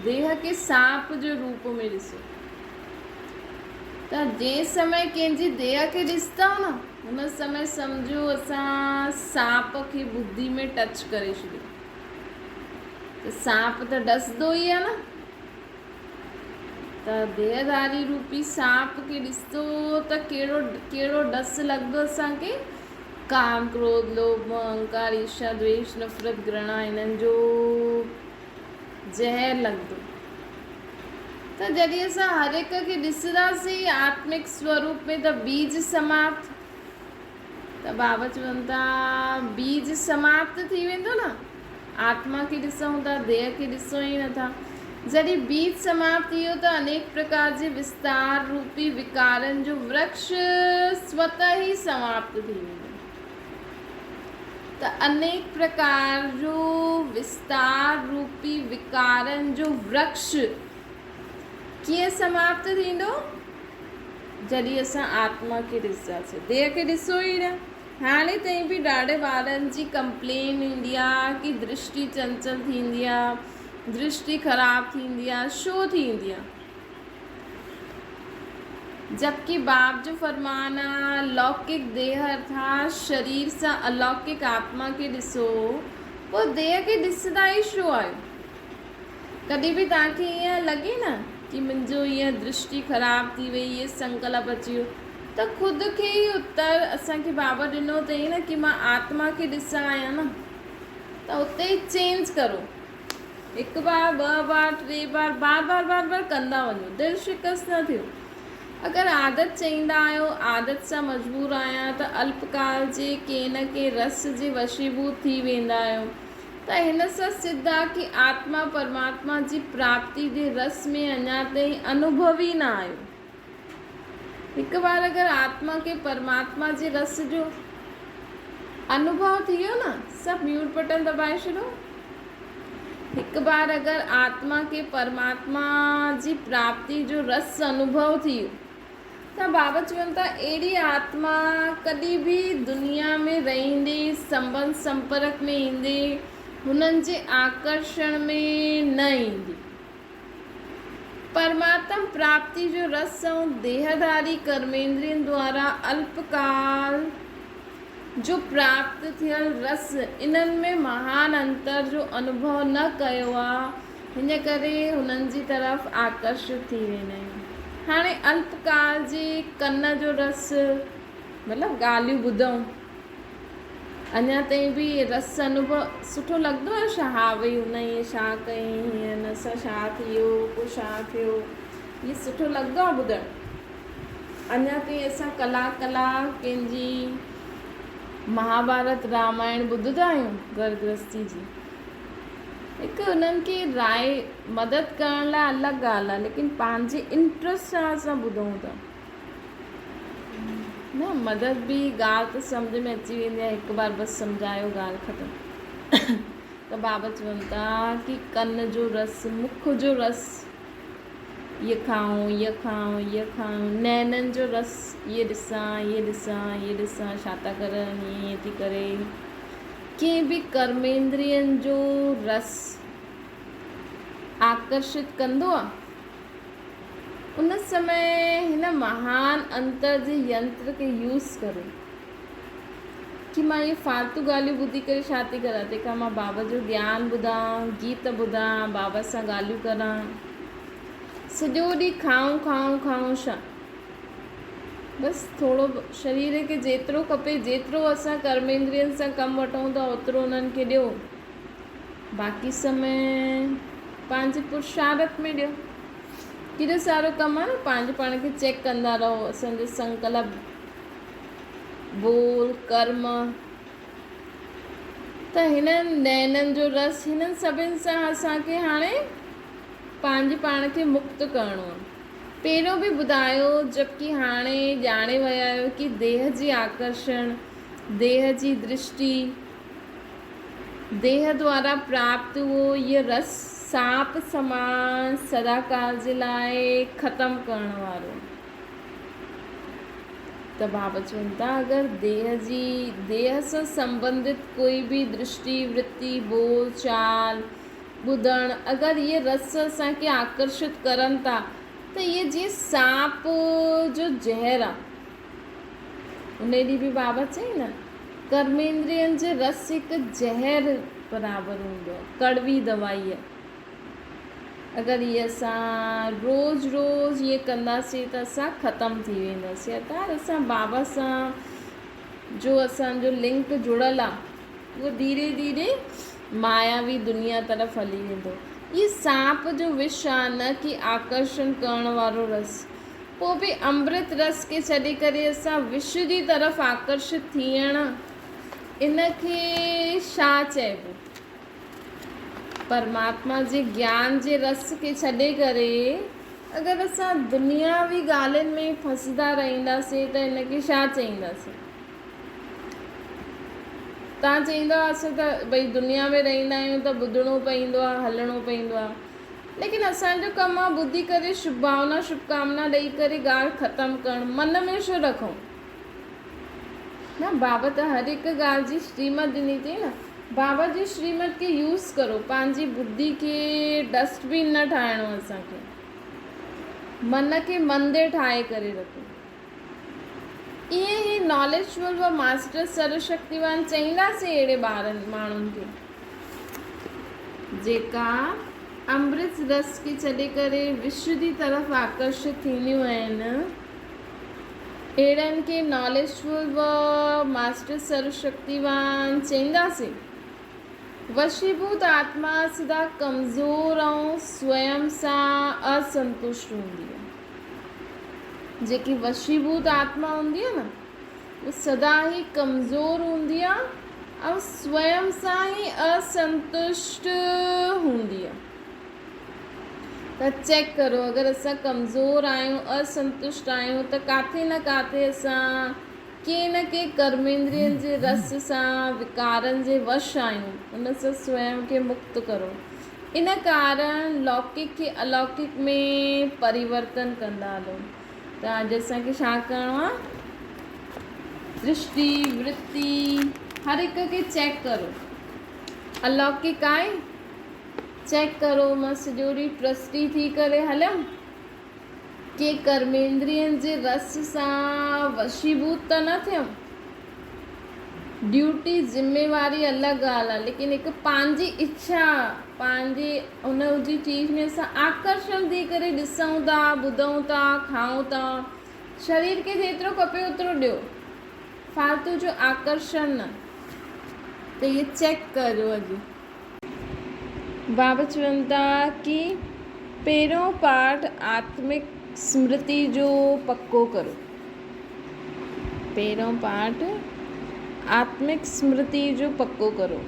देह खे सांप जो रूप में ॾिसो। त जंहिं समय कंहिंजी देह खे ॾिसंदा न हुन समय सम्झो असां सांप खे बुद्धि में टच करे छॾियो त सांप त डसंदो ई आहे न। त देहधारी रूपी सांप खे ॾिसंदो त कहिड़ो कहिड़ो डस लॻंदो असांखे। काम क्रोध लोभ मोह अहंकार ईर्ष्या द्वेष नफ़रत घृणा इन्हनि जो ज़हर लॻंदो। त जॾहिं असां हर हिक खे ॾिसंदासीं आत्मिक स्वरूप में त बीज समाप्त। त बाबा चवनि था बीज समाप्त थी वेंदो न। आत्मा खे ॾिसूं था देह खे ॾिसूं ई नथा। जॾहिं बीज समाप्त थी वियो त अनेक प्रकार जे विस्तार रूपी विकारनि जो वृक्ष स्वतः ई समाप्त थी वेंदो। त अनेक प्रकार जो विस्तार रूपी विकारनि जो वृक्ष कीअं समाप्त थींदो जॾहिं असां आत्मा खे ॾिसंदासीं। देह खे ॾिसो ई न। हाणे ताईं बि ॾाढे ॿारनि जी कंप्लेन ईंदी आहे कि दृष्टि चंचल थींदी आहे, दृष्टि ख़राबु थींदी आहे, छो थींदी आहे? जबकि बाप जो फरमान आहे लौकिक देह अर्थात शरीर सां अलौकिक आत्मा खे ॾिसो, पोइ देह खे ॾिसंदा ई छो आहियो? कॾहिं बि तव्हांखे ईअं लॻे न कि मुंहिंजो ईअं दृष्टि ख़राबु थी वई, इहे संकल्प अची वियो, त ख़ुदि खे ई उत्तर असांखे बाबा ॾिनो अथई न कि मां आत्मा खे ॾिसां आहियां न। त उते ई चेंज करो। हिकु बार ॿ बार टे बार बार बार कंदा वञो, दिलि शिकस्त न थियो। अगरि आदत चईंदा आहियो आदत सां मजबूर आहियां त अल्पकाल जे के न के रस जे वशीभूत थी वेंदा आहियो। त हिन सां सिद्ध आहे कि आत्मा परमात्मा जी प्राप्ति जे रस में अञा ताईं अनुभवी न आहियो। हिकु बार अगरि आत्मा खे परमात्मा जे रस जो अनुभव थी वियो न, सभु म्यूट बटन दबाए छॾो। हिकु बार अगरि आत्मा खे परमात्मा जी प्राप्ति जो रस अनुभव थी वियो त बाबा चवनि था अहिड़ी आत्मा कॾहिं बि दुनिया में रहंदे संबंध संपर्क में ईंदे हुननि जे आकर्षण में न ईंदी। परमात्मा प्राप्ति जो रस ऐं देहधारी कर्मेंद्रियनि द्वारा अल्पकाल जो प्राप्त थियल रस इन्हनि में महान अंतर जो अनुभव न कयो आहे, हिन करे हुननि जी तरफ़ आकर्षित थी वेंदा आहियूं। हाणे अल्पकाल जे कन जो रस मतिलबु ॻाल्हियूं ॿुधूं, अञा ताईं बि रस अनुभव सुठो लॻंदो आहे छा? हा भई हुन ईअं छा कयईं, हीअं न सां छा थी वियो, पोइ छा थियो, इहे सुठो लॻंदो आहे ॿुधणु। अञा ताईं असां कलाक कंहिंजी महाभारत रामायण ॿुधंदा आहियूं घर गृहस्थी जी। हिकु उन्हनि खे राय मदद करण लाइ अलॻि ॻाल्हि आहे, लेकिन पंहिंजे इंट्रस्ट सां असां ॿुधूं था न। मदद बि ॻाल्हि त सम्झ में अची वेंदी आहे, हिकु बार बसि सम्झायो ॻाल्हि ख़तमु। त बाबा चवनि था कि कन जो रस, मुख जो रस, ये खाऊं ये खाऊं ये खाऊं, नैननि जो रस, ये ॾिसां ये ॾिसां ये ॾिसां, छा था करनि, ईअं थी करे। कंहिं बि कर्मेंद्रियनि जो रस आकर्षित कंदो आहे। उन समय हिन महान अंतर जे यंत्र खे यूज़ करो कि मां इहे फालतू ॻाल्हियूं ॿुधी करे छा थी करां, तंहिंखां मां बाबा जो ज्ञान ॿुधां, गीत ॿुधां, बाबा सां ॻाल्हियूं करां। सॼो ॾींहुं खाऊं खाऊं खाऊं छा? बसि थोरो शरीर खे जेतिरो खपे, जेतिरो असां कर्मेंद्रियनि सां कमु वठूं था ओतिरो उन्हनि खे ॾियो, बाक़ी समय पंहिंजे पुरुषार्थ में ॾियो। केॾो सारो कमु आहे न, पंहिंजे पाण खे चेक कंदा रहो, असांजो संकल्प, बोल, कर्म। त हिननि नैननि जो रस, हिननि सभिनि सां असांखे हाणे पंहिंजे पाण खे मुक्त करिणो आहे। पहिरियों बि ॿुधायो, जबकि हाणे ॼाणे विया आहियो कि देह जी आकर्षण, देह जी दृष्टि, देह द्वारा प्राप्त हुओ ये रस सांप समान सदाकाल जे लाइ ख़तमु करण वारो। त बाबा चवनि था अगरि देह सां संबंधित कोई बि दृष्टि, वृत्ति, बोल चाल, ॿुधणु, अगरि इहे रस असांखे आकर्षित करनि था त इहे जीअं सांप जो ज़हर आहे, उन ॾींहुं बि बाबा चई न, कर्मेंद्रियनि जे रस हिकु ज़हर बराबरि हूंदो आहे, कड़वी दवाई आहे। अगरि इहे असां रोज़ु रोज़ु इहे कंदासीं त असां ख़तमु थी वेंदासीं। अर्थात असां बाबा सां जो असांजो लिंक जुड़ियल आहे उहो धीरे धीरे मायावी दुनिया तरफ़ हली वेंदो। इहे सांप जो विष आहे, न कि आकर्षण करण वारो रस। पोइ बि अमृत रस खे छॾे करे असां विष जी तरफ़ आकर्षित थियण, इनखे छा चइबो? परमात्मा जे ज्ञान जे रस खे छॾे करे अगरि असां दुनियावी ॻाल्हियुनि में फसंदा रहंदासीं त इनखे छा चईंदासीं? तव्हां चईंदव असां त भई दुनिया में रहंदा आहियूं त ॿुधणो पवंदो आहे, हलणो पवंदो आहे, लेकिन असांजो कमु आहे ॿुधी करे शुभ भावना शुभकामना ॾेई करे ॻाल्हि ख़तमु करणु। मन में छो रखूं? न, बाबा त हर हिकु ॻाल्हि जी श्रीमत ॾिनी अथई न। बाबा जी श्रीमत खे यूज़ करो, पंहिंजी बुद्धि खे डस्टबिन न ठाहिणो, असांखे मन खे मंदिर ठाहे करे रखो। ईअं ई नॉलेजफुल व मास्टर सर्वशक्तिवान चईंदासीं अहिड़े ॿारनि माण्हुनि खे जेका अमृत रस खे छॾे करे विश्व जी तरफ़ आकर्षित थींदियूं आहिनि। अहिड़नि खे नॉलेजफुल व मास्टर सर्वशक्तिवान चईंदासीं। वशीभूत आत्मा सदा कमज़ोर ऐं स्वयं सां असंतुष्ट हूंदी आहे। जेकी वशीभूत आत्मा हूंदी आहे न, उहा सदा ई कमज़ोर हूंदी आहे ऐं स्वयं सां ई असंतुष्ट हूंदी आहे। त चेक करो, अगरि असां कमज़ोर आहियूं, असंतुष्ट आहियूं, त किथे न किथे असां के न के कर्मेंद्रियनि जे रस सां विकारनि जे वश आहियूं। उन सां स्वयं खे मुक्त करो। इन कारण लौकिक खे अलौकिक में परिवर्तन कंदा हलो। त अॼु असांखे छा करिणो आहे? दृष्टि वृत्ति हर हिक खे चेक करो। अलौकिक आहे, चेक करो। मां सॼो ॾींहुं ट्रस्टी थी करे हलियमि के कर्मेंद्रियनि जे रस सां वशीभूत त न थियमि। ड्यूटी ज़िम्मेवारी अलॻि ॻाल्हि आहे, लेकिन हिकु पंहिंजी इच्छा, पंहिंजी उन जी चीज़ में असां आकर्षण थी करे ॾिसूं था, ॿुधूं था, खाऊं था। शरीर खे जेतिरो खपे ओतिरो ॾियो, फालतू जो आकर्षण न। त इहे चेक कजो। अॼु बाबा चवनि था कि पहिरियों पाठ आत्मिक स्मृति जो पक्को करो। पहिरियों पाठ आत्मिक स्मृति जो पक्को करो।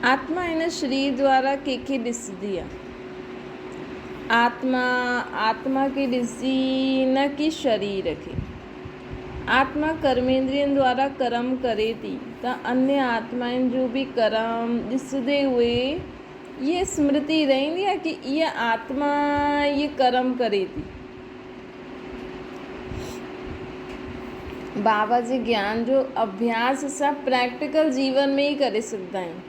आत्मा हिन शरीर द्वारा कंहिंखे ॾिसंदी आहे। आत्मा खे ॾिसी, न कि शरीर खे। आत्मा कर्मेंद्रियनि द्वारा कर्म करे थी, त अन्य आत्माउनि जो बि कर्म ॾिसंदे हुए ये स्मृति रहंदी आहे कि इहा आत्मा ये कर्म करे थी। बाबा जे ज्ञान जो अभ्यास असां प्रैक्टिकल जीवन में ई करे सघंदा आहियूं।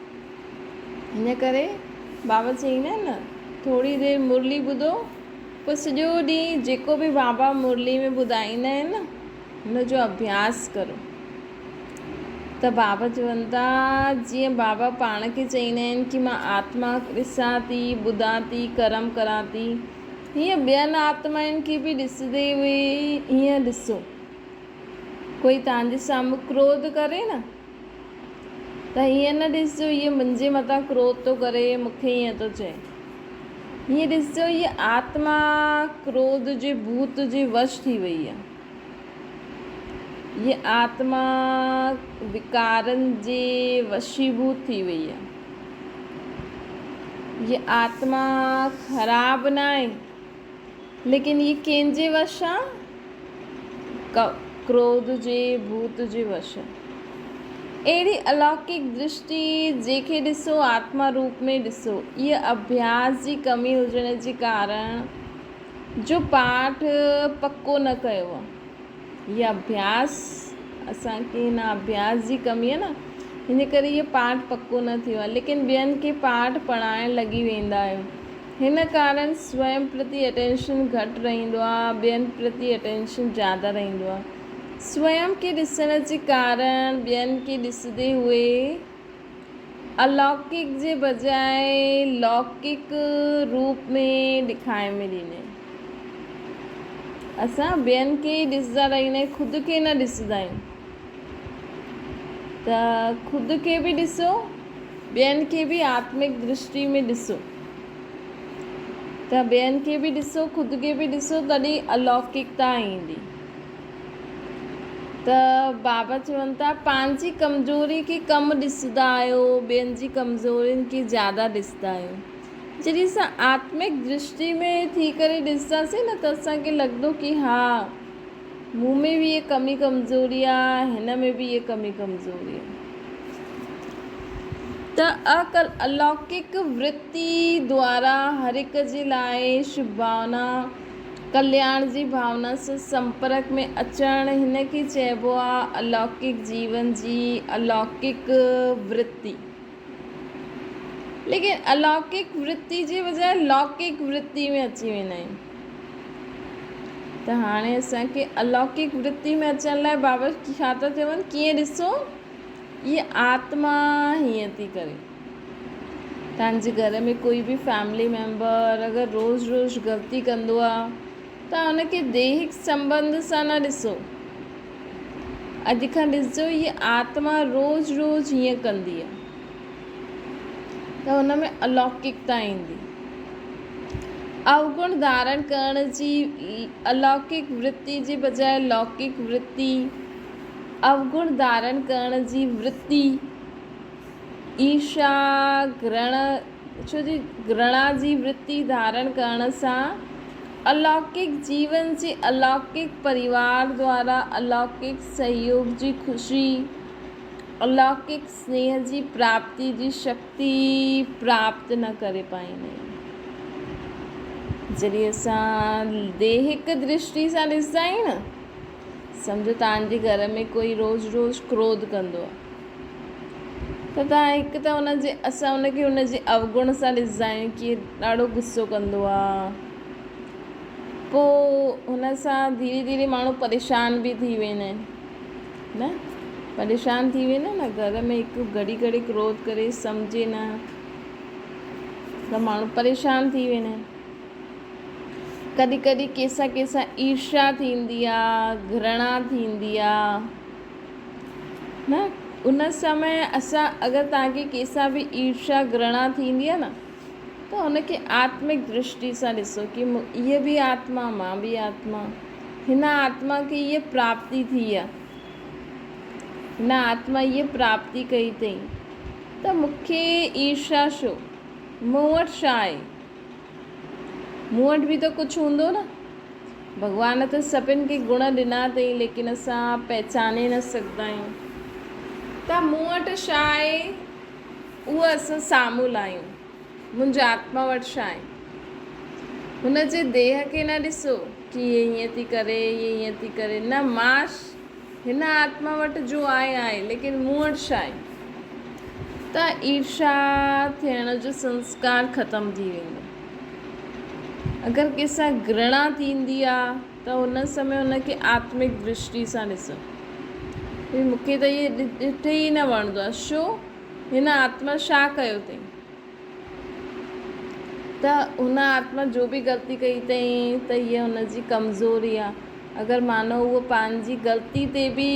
हिन करे बाबा चईंदा आहिनि न, थोरी देरि मुरली ॿुधो, पोइ सॼो ॾींहुं जेको बि बाबा मुरली में ॿुधाईंदा आहिनि न, हुनजो अभ्यास करो। त बाबा चवनि था, जीअं बाबा पाण खे चईंदा आहिनि कि मां आत्मा ॾिसां थी, ॿुधां थी, कर्म करां थी, हीअं ॿियनि आत्माउनि खे बि ॾिसंदे हुए हीअं ॾिसो। कोई तव्हांजे साम्हूं क्रोध करे न, त हीअं न ॾिसजो हीअ मुंहिंजे मथां क्रोध थो करे, मूंखे हीअं थो चए। हीअं ॾिसजो हीअ आत्मा क्रोध जे भूत जे वश थी वई आहे। ये आत्मा विकारनि जे वशीभूत थी वई आहे। ये आत्मा ख़राब न आहे, लेकिन ये कंहिंजे वश आहे? क्रोध जे भूत जे वश आहे। अहिड़ी अलौकिक दृष्टि जंहिंखे ॾिसो आत्मा रूप में ॾिसो। इहा अभ्यास जी कमी हुजण जे कारण जो पाठ पक्को न कयो आहे। इहा अभ्यास असांखे हिन अभ्यास जी कमी आहे न, हिन करे इहो पाठ पक्को न थियो आहे। लेकिन ॿियनि खे पाठ पढ़ाइण लॻी वेंदा आहियो हिन कारण स्वयं प्रति अटेंशन घटि रहंदो आहे, ॿियनि प्रति अटेंशन ज़्यादा रहंदो आहे। स्वयं खे ॾिसण जे कारण ॿियनि खे ॾिसंदे हुए अलौकिक जे बजाय लौकिक रूप में ॾेखारे में ॾींदा आहिनि। असां ॿियनि खे ई ॾिसंदा रहंदा आहियूं, ख़ुदि खे न ॾिसंदा आहियूं। त ख़ुदि खे बि ॾिसो, ॿियनि खे बि आत्मिक दृष्टि में ॾिसो। त ॿियनि खे बि ॾिसो, ख़ुदि खे बि ॾिसो, तॾहिं अलौकिकता ईंदी। त बाबा चवनि था पंहिंजी कमज़ोरी खे कम ॾिसंदा आहियो, ॿियनि जी कमज़ोरियुनि खे ज़्यादा ॾिसंदा आहियो। जॾहिं असां आत्मिक दृष्टि में थी करे ॾिसंदासीं न, त असांखे लॻंदो कि हा, मूं में बि इहे कमी कमज़ोरी आहे, हिन में बि इहे कमी कमज़ोरी आहे। त अलौकिक वृत्ति द्वारा हर हिक जे लाइ शुभ भावना, कल्याण जी भावना सां संपर्क में अचणु, हिन खे चइबो आहे अलौकिक जीवन जी अलौकिक वृत्ति। लेकिन अलौकिक वृत्ति जे बजाय लौकिक वृत्ति में अची वेंदा आहियूं। त हाणे असांखे अलौकिक वृत्ति में अचण लाइ बाबा छा था चवनि, कीअं ॾिसो, ये आत्मा हीअं थी करे। तव्हांजे घर में कोई बि फैमिली मेंबर अगरि रोज़ रोज़ ग़लती कंदो आहे, त हुनखे दैहिक संबंध सां न ॾिसो। अॼु खां ॾिसजो, ये आत्मा रोज़ रोज़ हीअं कंदी आहे, त हुन में अलौकिकता ईंदी। अवगुण धारण करण जी अलौकिक वृत्ति जे बजाय लौकिक वृत्ति, अवगुण धारण करण जी वृत्ति, ईर्षा घृणा जी वृत्ति धारण करण सां अलौकिक जीवन जे अलौकिक परिवार द्वारा अलौकिक सहयोग जी ख़ुशी, अलौकिक स्नेह जी प्राप्ति जी शक्ति प्राप्त न करे पाईंदा आहियूं। जॾहिं असां दैहिक दृष्टि सां ॾिसंदा आहियूं न, सम्झो तव्हांजे घर में कोई रोज़ रोज़ क्रोध कंदो आहे, त तव्हां हिकु त असां हुनखे हुनजे अवगुण सां ॾिसंदा आहियूं कि ॾाढो गुस्सो कंदो आहे। पोइ हुन सां धीरे धीरे माण्हू परेशान बि थी वेंदा आहिनि, न परेशान थी वेंदा न, घर में हिकु घड़ी घड़ी क्रोध करे सम्झे न, त माण्हू परेशान थी वेंदा आहिनि। कॾहिं कॾहिं कंहिंसां ईर्ष्या थींदी आहे, घृणा थींदी आहे, न उन समय असां अगरि तव्हांखे कंहिंसां बि ईर्ष्या घृणा थींदी आहे न, त हुनखे आत्मिक दृष्टि सां ॾिसो कि इहा बि आत्मा, मां बि आत्मा, हिन आत्मा खे इहा प्राप्ति थी आहे, हिन आत्मा इहा प्राप्ति कई अथई, त मूंखे ईर्ष्या छो, मूं वटि छा आहे, मूं वटि बि त कुझु हूंदो न। भॻवान त सभिनि खे गुण ॾिना अथई, लेकिन असां पहचाने न सघंदा आहियूं। त मूं वटि छा आहे, उहा असां साम्हूं लाहियूं, मुंहिंजी आत्मा वटि छा आहे। हुन जे देह खे न ॾिसो कि ये हीअं थी करे, ये हीअं थी करे, न मां हिन आत्मा वटि जो आहे, लेकिन मूं वटि छा आहे। त ईर्ष्या थियण जो संस्कार ख़तमु थी वेंदो। अगरि कंहिंसां घृणा थींदी आहे, त हुन समय हुनखे आत्मिक दृष्टि सां ॾिसो, मूंखे त इहे ॾिठे ई न वणंदो आहे, छो, हिन आत्मा छा कयो अथई। त हुन आत्मा जो बि ग़लती कई अथई, त हीअ हुनजी कमज़ोरी आहे। अगरि मानो उहो पंहिंजी ग़लती ते बि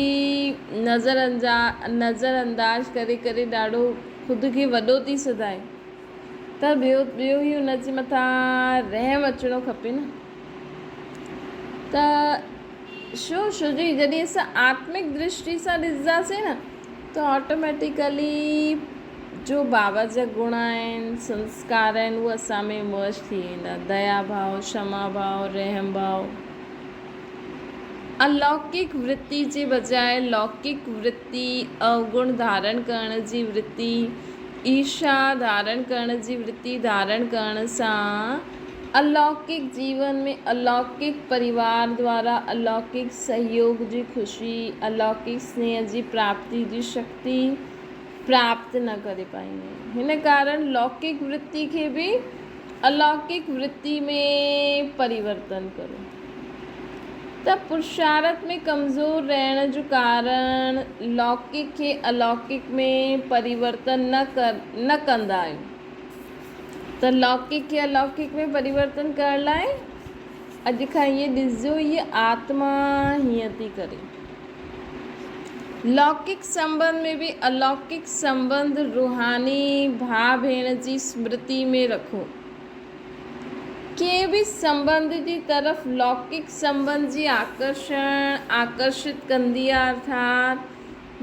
नज़रअंदाज करे करे ॾाढो ख़ुदि खे वॾो थी सदाए, त ॿियो ई हुनजे मथां रहम अचिणो खपे न। त छो जॾहिं असां आत्मिक दृष्टि सां ॾिसंदासीं न, त ऑटोमेटिकली जो बाबा जा गुण आहिनि, संस्कार आहिनि, उहे असां में मर्ज थी वेंदा। दया भाव, क्षमा भाव, रहम भाव। अलौकिक वृत्ति जे बजाय लौकिक वृत्ति, अवगुण धारण करण जी वृत्ति, ईर्ष्या धारण करण जी वृत्ति धारण करण सां अलौकिक जीवन में अलौकिक परिवार द्वारा अलौकिक सहयोग जी ख़ुशी, अलौकिक स्नेह जी प्राप्ति जी शक्ति प्राप्त न करे पाईंदा आहिनि। हिन कारण लौकिक वृत्ति खे बि अलौकिक वृत्ति में परिवर्तन करो। त पुरुषार्थ में कमज़ोर रहण जो कारण लौकिक खे अलौकिक में परिवर्तन न कंदा आहियो। त लौकिक खे अलौकिक में परिवर्तन करण लाइ अॼु खां इहे ॾिसजो, इहे आत्मा हीअं थी करे। लौकिक संबंध में भी अलौकिक संबंध रूहानी भाउ भेण जी स्मृति में रखो। कंहिं भी संबंध जी तरफ़ लौकिक संबंध जी आकर्षित कंदी आहे, अर्थात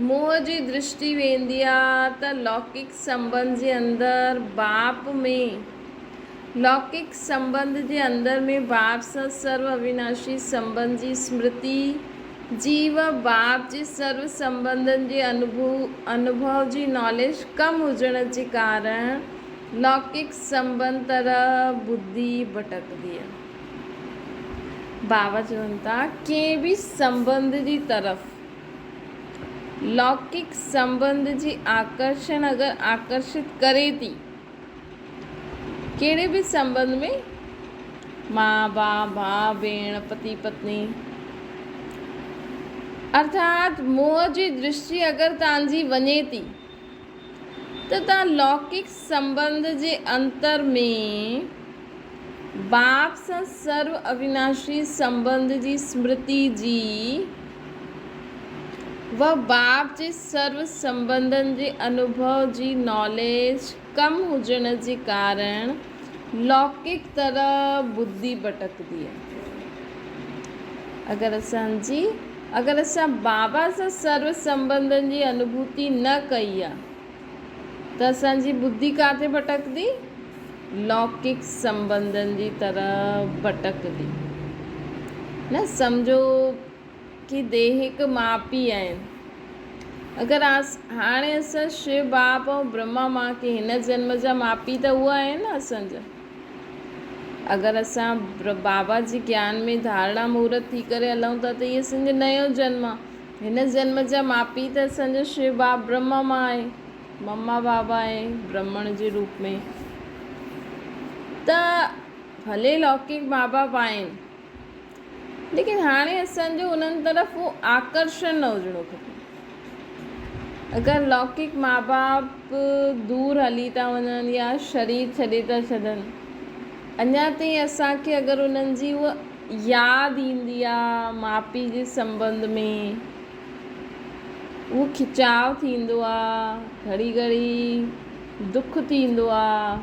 मोह जी दृष्टि वेंदी आहे। त लौकिक संबंध जे अंदर बाप में लौकिक संबंध जे अंदर में बाप सां सर्व अविनाशी संबंध जी स्मृति जीव बाप जे सर्व संबंधनि जे अनुभव जी नॉलेज कम हुजण जे कारण लौकिक संबंध तरह बुद्धि भटकदी आहे। बाबा चवनि था कंहिं भी संबंध जी तरफ़ लौकिक संबंध जी आकर्षण अगर आकर्षित करे थी, कहिड़े भी संबंध में माँ बाप भाउ भेण पति पत्नी, अर्थात मोह जी दृष्टि अगर तव्हांजी वञे थी त तव्हां लौकिक संबंध जे अंतर में बाप सां सर्व अविनाशी संबंध जी स्मृति जी व बाप जे सर्व संबंधनि जे अनुभव जी नॉलेज कम हुजण जे कारण लौकिक तरह बुद्धि भटकदी आहे। अगर असां बाबा सां सर्व संबंधनि जी अनुभूति न कई आहे त असांजी बुद्धि काथे भटकदी? लौकिक संबंधनि जी तरह भटकदी। न सम्झो कि देहिक माउ पीउ आहिनि। अगरि हाणे असां शिव बाप ऐं ब्रह्मा मां के हिन जन्म जा माउ पीउ त उहे आहिनि न असांजा। अगरि असां बाबा जी ज्ञान में धारणा मुहूर्त थी करे हलूं था त इहे असांजो नयो जन्म आहे। हिन जन्म जा माउ पीउ त असांजा शिव बाप ब्रह्मा मां आहे, मम्मा बाबा आहे ब्राह्मण जे रूप में। त भले लौकिक माउ बाप आहिनि, लेकिन हाणे असांजो उन्हनि तरफ़ उहो आकर्षण न हुजिणो खपे। अगरि लौकिक माउ बाप दूर हली था वञनि या शरीर छॾे था छॾनि, अञा ताईं असांखे अगरि उन्हनि जी उहा यादि ईंदी आहे, माउ पीउ जे संबंध में उहो खिचाव थींदो आहे, घड़ी घड़ी दुख थींदो आहे,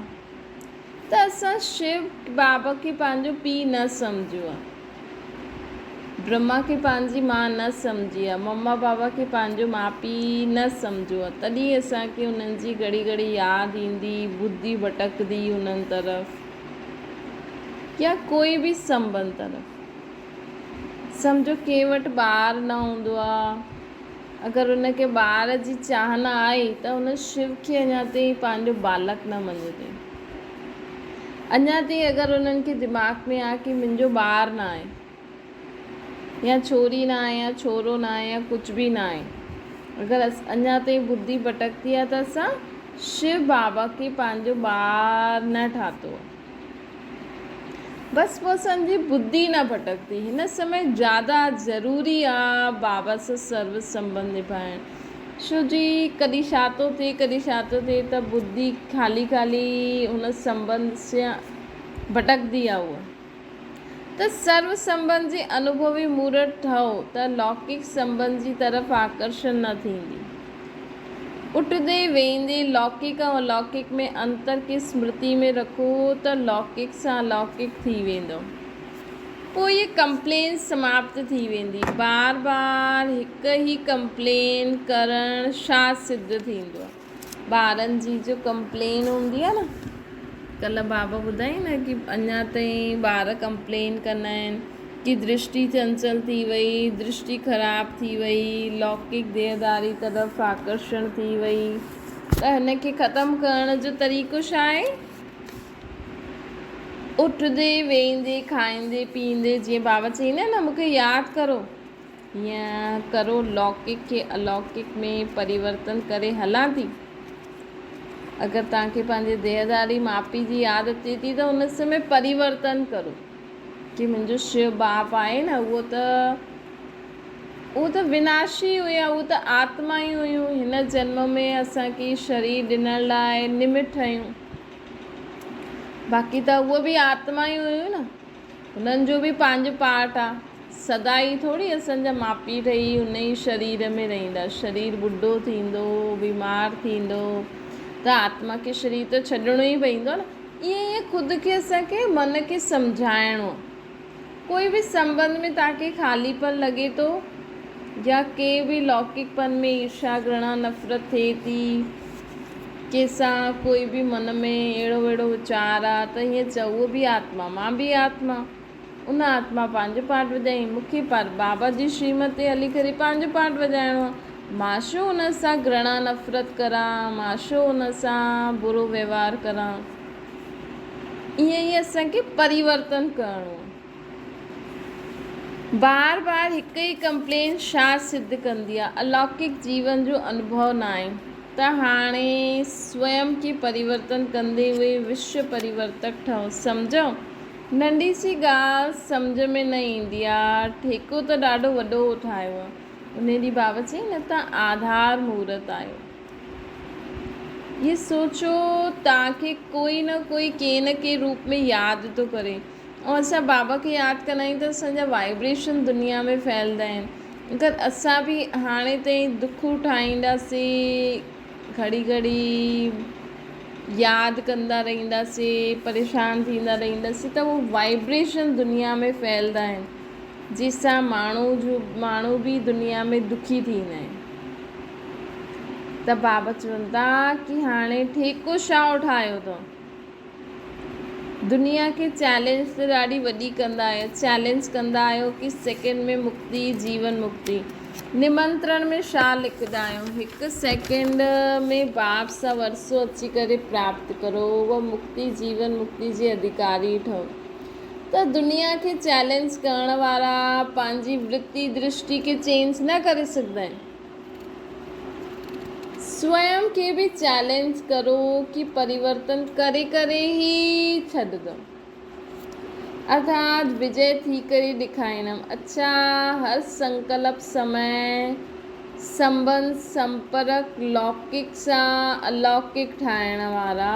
त असां शिव बाबा खे पंहिंजो पीउ न सम्झियो आहे, ब्रह्मा खे पंहिंजी माउ न सम्झी आहे, मम्मा बाबा खे पंहिंजो माउ पीउ न सम्झो आहे। तॾहिं असांखे उन्हनि जी घड़ी घड़ी यादि ईंदी, बुद्धि भटकदी उन्हनि तरफ़ या कोई भी संबंध तरफ़। सम्झो कंहिं वटि ॿार न हूंदो आहे, अगरि उनखे ॿार जी चाहना आहे त उन शिव खे अञा ताईं पंहिंजो बालक न मञियो। अञा ताईं अगरि उन्हनि खे दिमाग़ में आहे कि मुंहिंजो ॿारु न आहे या छोरी न आहे या छोरो न आहे या कुझु बि न आहे, अगरि अञा ताईं बुद्धि भटकदी आहे त असां शिव बाबा खे पंहिंजो ॿारु न ठातो आहे। बसि पोइ असांजी बुद्धि न भटकदी। हिन समय ज़्यादा ज़रूरी आहे बाबा सां सर्व संबंध निभाइणु, छो जी कॾहिं छा थो थिए त बुद्धि ख़ाली हुन संबंध सां भटकदी आहे। उहा त सर्व संबंध जे अनुभवी मूर्त ठहो त लौकिक संबंध जी तरफ़ आकर्षण न थींदी। उठदे वेंदे लौकिक ऐं अलौकिक में अंतर खे स्मृति में रखो त लौकिक सां अलौकिक थी वेंदो। पोइ इहे कंप्लेन समाप्त थी वेंदी। बार बार हिकु ई कंप्लेन करणु छा सिद्ध थींदो आहे? ॿारनि जी जो कंप्लेन हूंदी आहे न, कल्ह बाबा ॿुधाई न कि अञा ताईं ॿार कंप्लेन कंदा आहिनि कि दृष्टि चंचल थी वई, दृष्टि ख़राब थी वई, लौकिक देहदारी तरफ़ आकर्षण थी वई। त हिन खे ख़तमु करण जो तरीक़ो छा आहे? उठदे वेंदे खाईंदे पीअंदे, जीअं बाबा चईंदा आहिनि न मूंखे यादि करो, हीअं करो। लौकिक खे अलौकिक में परिवर्तन करे हलां थी। अगरि तव्हांखे पंहिंजे देहदारी माउ पीउ जी यादि अचे थी त उन समय परिवर्तन करो कि मुंहिंजो शिव बाप आहे न, उहो त विनाशी हुया, उहो त आत्मा ई हुयूं। हिन जन्म में असांखे शरीर ॾियण लाइ निमित ठहियूं, बाक़ी त उहो बि आत्मा ई हुयूं न। हुननि जो बि पंहिंजो पार्ट आहे। सदा ई थोरी असांजा माउ पीउ ठही उन ई शरीर में रहंदा। शरीर ॿुढो थींदो, बीमार थींदो, त आत्मा खे शरीर त छॾिणो ई पवंदो न। ईअं ख़ुदि खे असांखे मन खे सम्झाइणो। कोई बि संबंध में तव्हांखे ख़ालीपन लॻे थो या के बि लौकिकपन में ईर्ष्या घृणा नफ़रत थिए थी, कंहिंसां कोई बि मन में अहिड़ो वेड़ो वीचार आहे, त हीअं चओ उहो बि आत्मा, मां बि आत्मा। उन आत्मा पंहिंजो पार्ट वॼाई, मूंखे पर बाबा जी श्रीमत ते हली करे पंहिंजो पार्ट वॼाइणो आहे। मां छो उन सां घृणा नफ़रत करां, मां छो उन सां बुरो व्यवहार करां। ईअं ई असांखे परिवर्तन करिणो आहे। बार बार हिकु ई कंप्लेन छा सिद्ध कंदी आहे? अलौकिक जीवन जो अनुभव न आहे। त हाणे स्वयं खे परिवर्तन कंदे हुए विश्व परिवर्तक ठहो। सम्झो, नंढी सी ॻाल्हि सम्झ में न ईंदी आहे, ठेको त ॾाढो वॾो ठाहियो आहे। उन ॾींहुं बाबा चई न, तव्हां आधार मुहूर्त आहियो। ये सोचो, तव्हांखे कोई न कोई कंहिं न कंहिं रूप में यादि थो करे, ऐं असां बाबा खे यादि कंदा आहियूं त असांजा वाइब्रेशन दुनिया में फैलंदा आहिनि। अगरि असां बि हाणे ताईं दुख ठाहींदासीं, घड़ी घड़ी यादि कंदा रहंदासीं, परेशान थींदा रहंदासीं, त उहो वाइब्रेशन दुनिया में फैलंदा आहिनि, जंहिंसां माण्हू बि दुनिया में दुखी थींदा आहिनि। त बाबा चवनि था कि हाणे ठेको छा उठायो अथव? दुनिया खे चैलेंज त ॾाढी वॾी कंदा आहियो। चैलेंज कंदा आहियो कि सेकेंड में मुक्ति, जीवन मुक्ति। निमंत्रण में छा लिखंदा आहियो? 1 सेकेंड में बाप सां वरसो अची करे प्राप्त करो, उहा मुक्ति जीवन मुक्ति जे अधिकारी ठहो। त दुनिया खे चैलेंज करण वारा पंहिंजी वृत्ति दृष्टि खे चेंज न करे सघंदा आहिनि। स्वयं खे बि चैलेंज करो कि परिवर्तन करे करे ई छॾंदो, अर्थात विजय थी करे ॾेखारींदमि। अच्छा, हर संकल्प समय संबंध संपर्क लौकिक सां अलौकिक ठाहिण वारा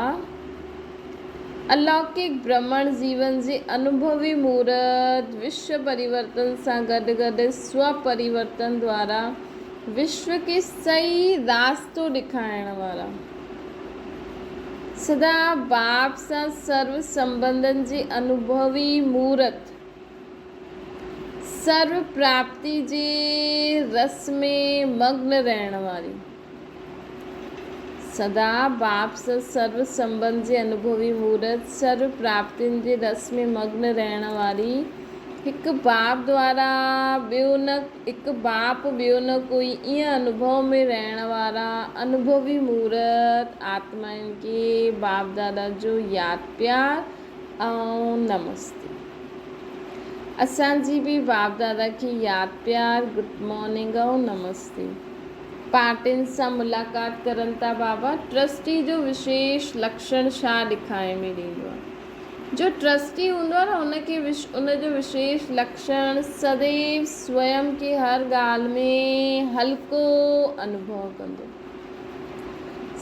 अलौकिक भ्रमण जीवन जे अनुभवी मुहूर्त विश्व परिवर्तन सां गॾु गॾु स्व परिवर्तन द्वारा विश्व खे सही रास्तो ॾेखारण वारा, सदा बाप सां सर्व संबंधनि जे अनुभवी मुहूर्त, सर्व प्राप्ति जे रस में मग्न रहण वारी, सदा बाप सां सर्व संबंध जे अनुभवी मुहूर्त, सर्व प्राप्तियुनि जे रस में मग्न रहण वारी, हिकु बाप द्वारा ॿियो न कोई ईअं अनुभव में रहण वारा अनुभवी मुहूर्त आत्माउनि खे बाप दादा जो यादि प्यार ऐं नमस्ते। असांजी बि बाप दादा खे यादि प्यार, गुड मॉर्निंग ऐं नमस्ते। पार्टियुनि सां मुलाक़ात करनि था बाबा। ट्रस्टी जो विशेष लक्षण छा ॾेखारे में ॾींदो आहे? जो ट्रस्टी हूंदो आहे न, उनजो विशेष लक्षण सदैव स्वयं खे हर ॻाल्हि में हल्को अनुभव कंदो।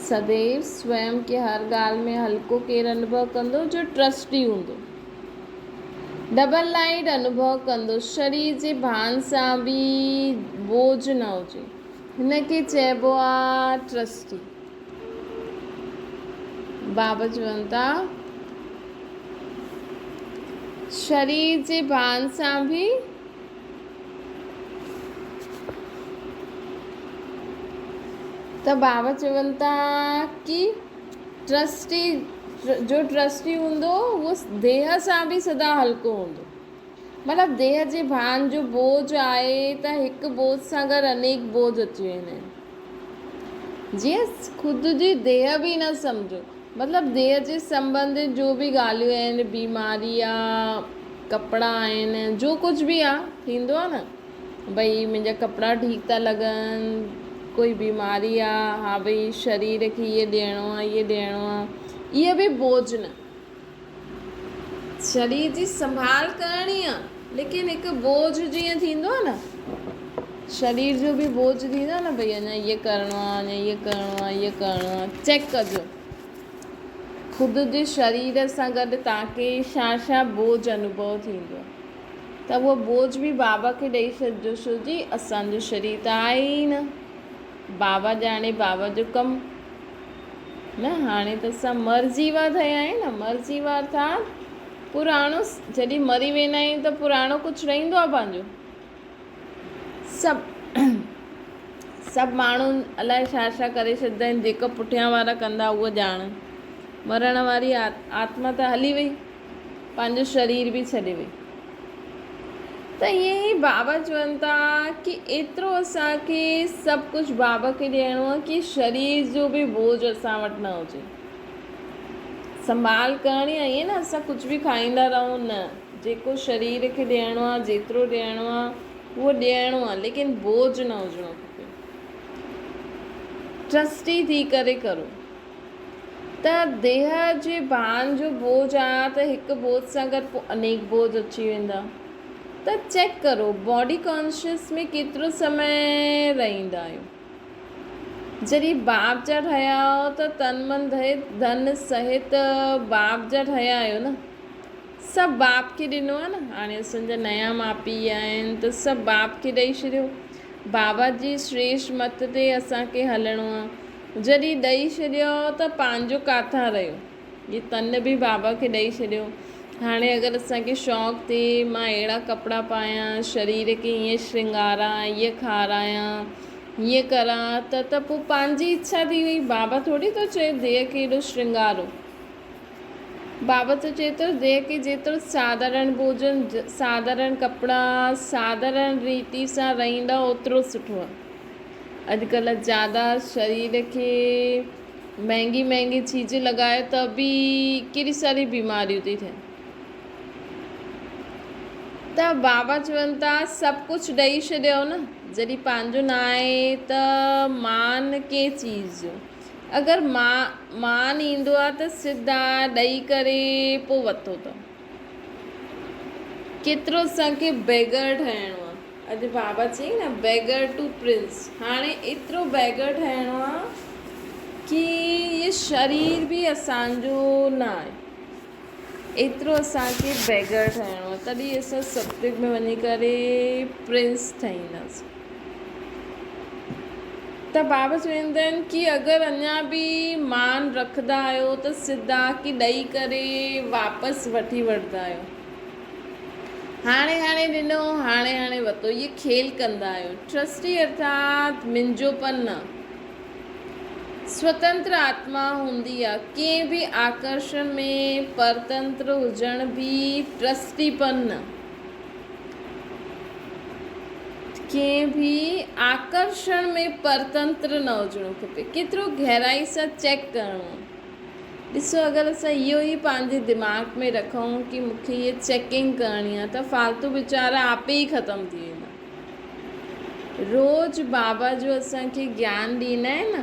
सदैव स्वयं खे हर ॻाल्हि में हल्को केरु अनुभव कंदो? जो ट्रस्टी हूंदो। डबल लाइट अनुभव कंदो। शरीर जे भान सां बि बोझ न हुजे, हिनखे चइबो आहे ट्रस्टी। बाबा चवनि था शरीर जे भान सां बि त बाबा चवनि था कि जो ट्रस्टी हूंदो उहो देह सां बि सदा हल्को हूंदो। मतिलबु देह जे भान जो बोझ आहे त हिकु बोझ सां गॾु अनेक बोझ अची वेंदा आहिनि। जीअं ख़ुदि जी देह बि न सम्झो, मतिलबु देह जे संबंध जो बि ॻाल्हियूं आहिनि, बीमारी आहे, कपिड़ा आहिनि, जो कुझु बि आहे, थींदो आहे न भई मुंहिंजा कपिड़ा ठीकु था लॻनि, कोई बीमारी आहे, हा भई शरीर खे इहे ॾियणो आहे, इहे ॾियणो आहे, इहे बि बोझ न। शरीर जी संभाल करणी आहे, लेकिन हिकु बोझ जीअं थींदो आहे न, शरीर जो बि बोझ थींदो आहे न, भई अञा इहे करिणो आहे, अञा इहे करिणो आहे, इहे करिणो आहे। चेक कजो ख़ुदि जे शरीर सां गॾु तव्हांखे छा छा बोझ अनुभव थींदो आहे, त उहो बोझ बि बाबा खे ॾेई छॾिजो। छो जी असांजो शरीर त आहे ई न, बाबा ॼाणे बाबा जो कमु न। हाणे त असां मरजीवा थिया आहियूं न। मरजीवा अर्थात पुराणो, जॾहिं मरी वेंदा आहियूं त पुराणो कुझु रहंदो आहे पंहिंजो। सभु माण्हू अलाए छा छा करे छॾींदा आहिनि, जेका पुठियां वारा कंदा उहो ॼाण। मरण वारी आत्मा त हली वई, पंहिंजो शरीर बि छॾे वई। त ईअं ई बाबा चवनि था कि एतिरो असांखे सभु कुझु बाबा खे ॾियणो आहे कि शरीर जो बि बोझ असां वटि न हुजे। संभाल करणी आहे, ईअं न असां कुझु बि खाईंदा रहूं, न। जेको शरीर खे ॾियणो आहे, जेतिरो ॾियणो आहे उहो ॾियणो आहे, लेकिन बोझ न हुजिणो खपे। ट्रस्टी थी करे करो। त देह जे भान जो बोझ आहे त हिकु बोझ सां गॾु पोइ अनेक बोझ अची वेंदा। त चेक करो बॉडी कॉन्शियस में केतिरो समय रहंदा आहियो। जॾहिं बाप जा ठहिया आहियो त तन मन धन सहित बाप जा ठहिया आहियो न। सभु बाप खे ॾिनो आहे न। हाणे असांजा नया माउ पीउ आहिनि त सभु बाप खे ॾेई छॾियो। बाबा जी श्रेष्ठ मत ते असांखे हलणो आहे। जॾहिं ॾेई छॾियो त पंहिंजो काथां रहियो, ये तन बि बाबा खे ॾेई छॾियो। हाणे अगरि असांखे शौक़ु थिए मां अहिड़ा कपिड़ा पायां, शरीर खे ईअं श्रंगारां, ईअं खारायां, हीअं करां, त पोइ पंहिंजी इच्छा थी वई। बाबा थोरी थो चए देह खे एॾो श्रंगारो। बाबा त चए थो देह खे जेतिरो साधारण भोजन, साधारण कपिड़ा, साधारण रीति सां रहंदा ओतिरो सुठो आहे। अॼुकल्ह ज़्यादा शरीर खे महांगी महांगी चीज लॻाए त बि केॾी सारी बीमारियूं थी थियनि। त बाबा चवनि था सभु कुझु ॾेई छॾियो न। जॾहिं पंहिंजो न आहे त मान के चीज़ जो। अगरि मान ईंदो आहे त सिधा ॾेई करे पोइ वरितो अथव। केतिरो असांखे बेगर ठहिणो आहे। अॼु बाबा चई न बेगर टू प्रिंस। हाणे एतिरो बेगर ठहिणो आहे कि ये शरीर बि असांजो न आहे, एतिरो असांखे बेगर ठहिणो आहे। तॾहिं असां सत्युग में वञी करे प्रिंस ठहींदासीं। त बाबा चवंदा आहिनि कि अगरि अञा बि मान रखंदा आहियो त सिधा कि ॾेई करे वापसि वठी वठंदा आहियो। हाणे ॾिनो, हाणे वरितो, इहे खेल कंदा आहियो। ट्रस्टी अर्थात मुंहिंजोपन न। स्वतंत्र आत्मा हूंदी आहे। कंहिं बि आकर्षण में परतंत्र हुजण बि ट्रस्टीपन न। कंहिं बि आकर्षण में परतंत्र न हुजणो खपे। केतिरो गहराई सां चेक करिणो आहे। ॾिसो अगरि असां इहो ई पंहिंजे दिमाग़ में रखूं कि मूंखे इहे चेकिंग करणी आहे त फालतू वीचारा आपे ई ख़तमु थी वेंदा। रोज़ु बाबा जो असांखे ज्ञान ॾींदा आहिनि न,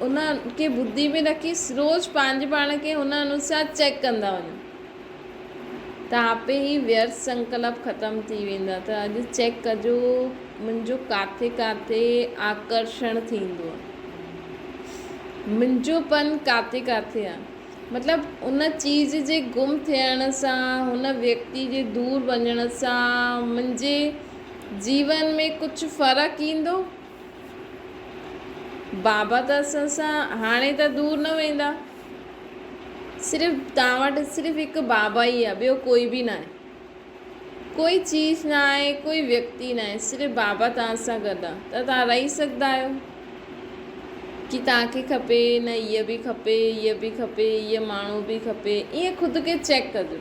उन खे बुद्धि में रखी रोज़ु पंहिंजे पाण खे उन अनुसार चेक कंदा वञो त आपे ई व्यर्थ संकल्प ख़तमु थी वेंदा। त अॼु चेक कजो मुंहिंजो काथे काथे आकर्षण थींदो आहे, मुंहिंजोपन काथे काथे आहे। मतिलबु उन चीज़ जे गुम थियण सां, हुन व्यक्ति जे दूरि वञण सां मुंहिंजे जीवन में कुझु फ़र्क़ु ईंदो। बाबा त असां सां हाणे त दूरि न वेंदा। सिर्फ़ु तव्हां वटि सिर्फ़ु हिकु बाबा ई आहे, ॿियो कोई बि न आहे। कोई चीज़ न आहे, कोई व्यक्ति न आहे, सिर्फ़ु बाबा तव्हां सां गॾु आहे। त तव्हां रही सघंदा आहियो कि तव्हांखे खपे न, हीअ बि खपे, हीअ बि खपे, हीअ माण्हू बि खपे। ईअं ख़ुदि खे चेक कजो।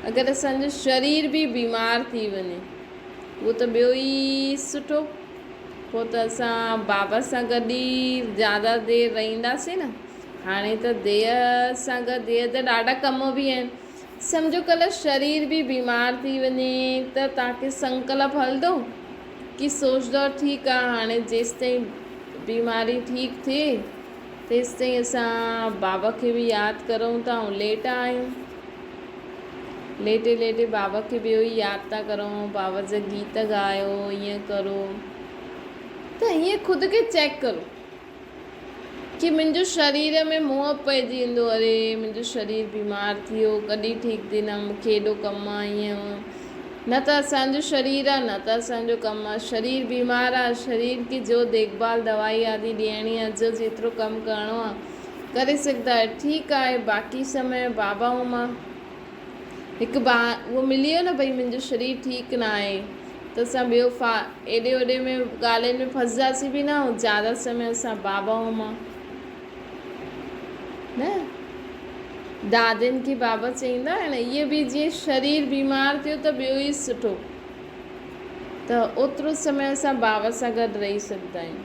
अगरि असांजो शरीर बि बीमार थी वञे उहो त ॿियो ई सुठो। पोइ त असां बाबा सां गॾु ई ज़्यादा देरि रहंदासीं न। हाणे त देह सां गॾु देह जा ॾाढा कम बि आहिनि। सम्झो कल्ह शरीर बि बीमार थी वञे त तव्हांखे संकल्प हलंदो कि सोचंदो ठीकु आहे हाणे जेसि ताईं बीमारी ठीकु थिए तेसि ताईं असां बाबा खे बि यादि करूं था ऐं लेटा आहियूं, लेटे लेटे बाबा खे ॿियो ई यादि था करूं, बाबा जा गीत ॻायो, ईअं करो। त हीअं ख़ुदि खे चेक करो कि मुंहिंजो शरीर में मोह पइजी वेंदो, अरे मुंहिंजो शरीर बीमार थी वियो, कॾहिं ठीकु थींदमि, मूंखे हेॾो कमु आहे, ईअं न त असांजो शरीर आहे न त असांजो कमु आहे। शरीर बीमार आहे, शरीर की जो देखभाल दवाई आदि ॾियणी आहे, जो जेतिरो कमु करिणो आहे करे सघंदा आहियो, ठीकु आहे। बाक़ी समय बाबा ऐं मां हिकु उहो मिली वियो न, भई मुंहिंजो शरीर ठीकु न आहे त असां ॿियो एॾे ओॾे में ॻाल्हियुनि में फंसंदासीं बि न, ऐं ज़्यादा समय असां बाबा ऐं मां न। दादियुनि खे बाबा चईंदा आहिनि, इहे बि जीअं शरीर बीमार थियो त ॿियो ई सुठो, त ओतिरो समय असां बाबा सां गॾु रही सघंदा आहियूं।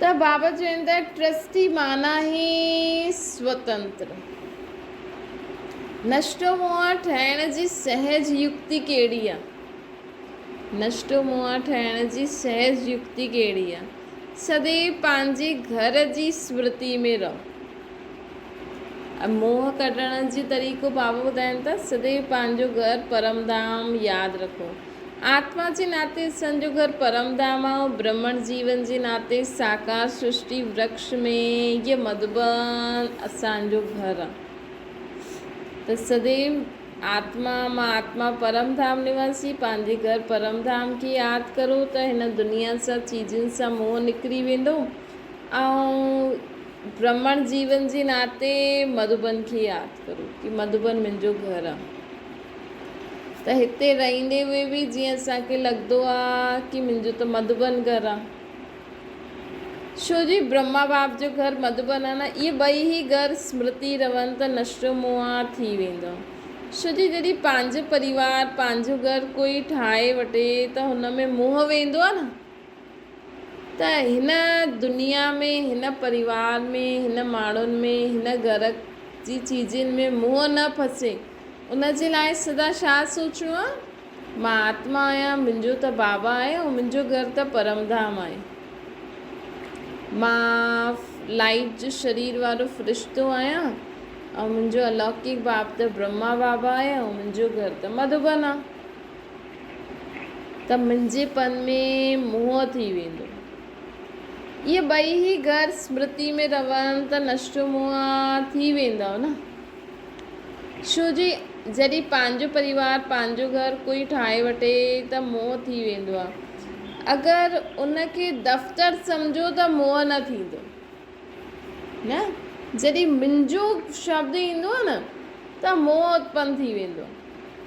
त बाबा चवनि था ट्रस्टी माना ई स्वतंत्र। नष्टो मोह ठहिण जी सहज युक्ति कहिड़ी आहे? नष्टो मोह ठहिण जी सहज युक्ति कहिड़ी आहे? सदैव पंहिंजे घर जी स्मृति में रहो। मोह कढण जो तरीक़ो बाबा ॿुधाइनि था, सदैव पंहिंजो घर परमधाम यादि रखो। आत्मा जे नाते असांजो घर परमधाम आहे, ऐं ब्रह्मण जीवन जे नाते साकार सृष्टि वृक्ष में ये मधुबन असांजो घर आहे। त सदैव आत्मा परमधाम निवासी, पंहिंजे घर परमधाम खे यादि करो त हिन दुनिया सां चीजुनि सां मोह निकिरी वेंदो, ऐं ब्रह्मण जीवन जे नाते मधुबन खे यादि करो कि मधुबन मुंहिंजो घर आहे। त हिते रहंदे हुए बि जीअं असांखे लॻंदो आहे कि मुंहिंजो त मधुबन घर आहे, छो जी ब्रह्मा बाप जो घर मधुबन आहे न। इहे ॿई ई घर स्मृति रहनि त नष्टो मोह थी वेंदो, छो जी जॾहिं पंहिंजो परिवार पंहिंजो घर कोई ठाहे वठे त हुन में मोह वेंदो आहे न। त हिन दुनिया में, हिन परिवार में, हिन माण्हुनि में, हिन घर जी चीजुनि में मोह न फसे, उन जे लाइ सदा छा सोचिणो आहे? मां आत्मा आहियां, मुंहिंजो त बाबा आहे, ऐं मुंहिंजो घर त परमधाम आहे। मां लाइट जो शरीर वारो फ़रिश्तो आहियां, ऐं मुंहिंजो अलौकिक बाप त ब्रह्मा बाबा आहे, ऐं मुंहिंजो घर त मधुबन आहे। त मुंहिंजेपन में मोह थी वेंदो। इहे ॿई ई घर स्मृति में रहनि त नष्टो मोह थी वेंदव न। छो जी जॾहिं पंहिंजो परिवार पंहिंजो घर कोई ठाहे वठे त मोह थी वेंदो आहे। अगरि उनखे दफ़्तर सम्झो त मोह न थींदो न। जॾहिं मुंहिंजो शब्द ईंदो आहे न त मोह उत्पन्न थी वेंदो,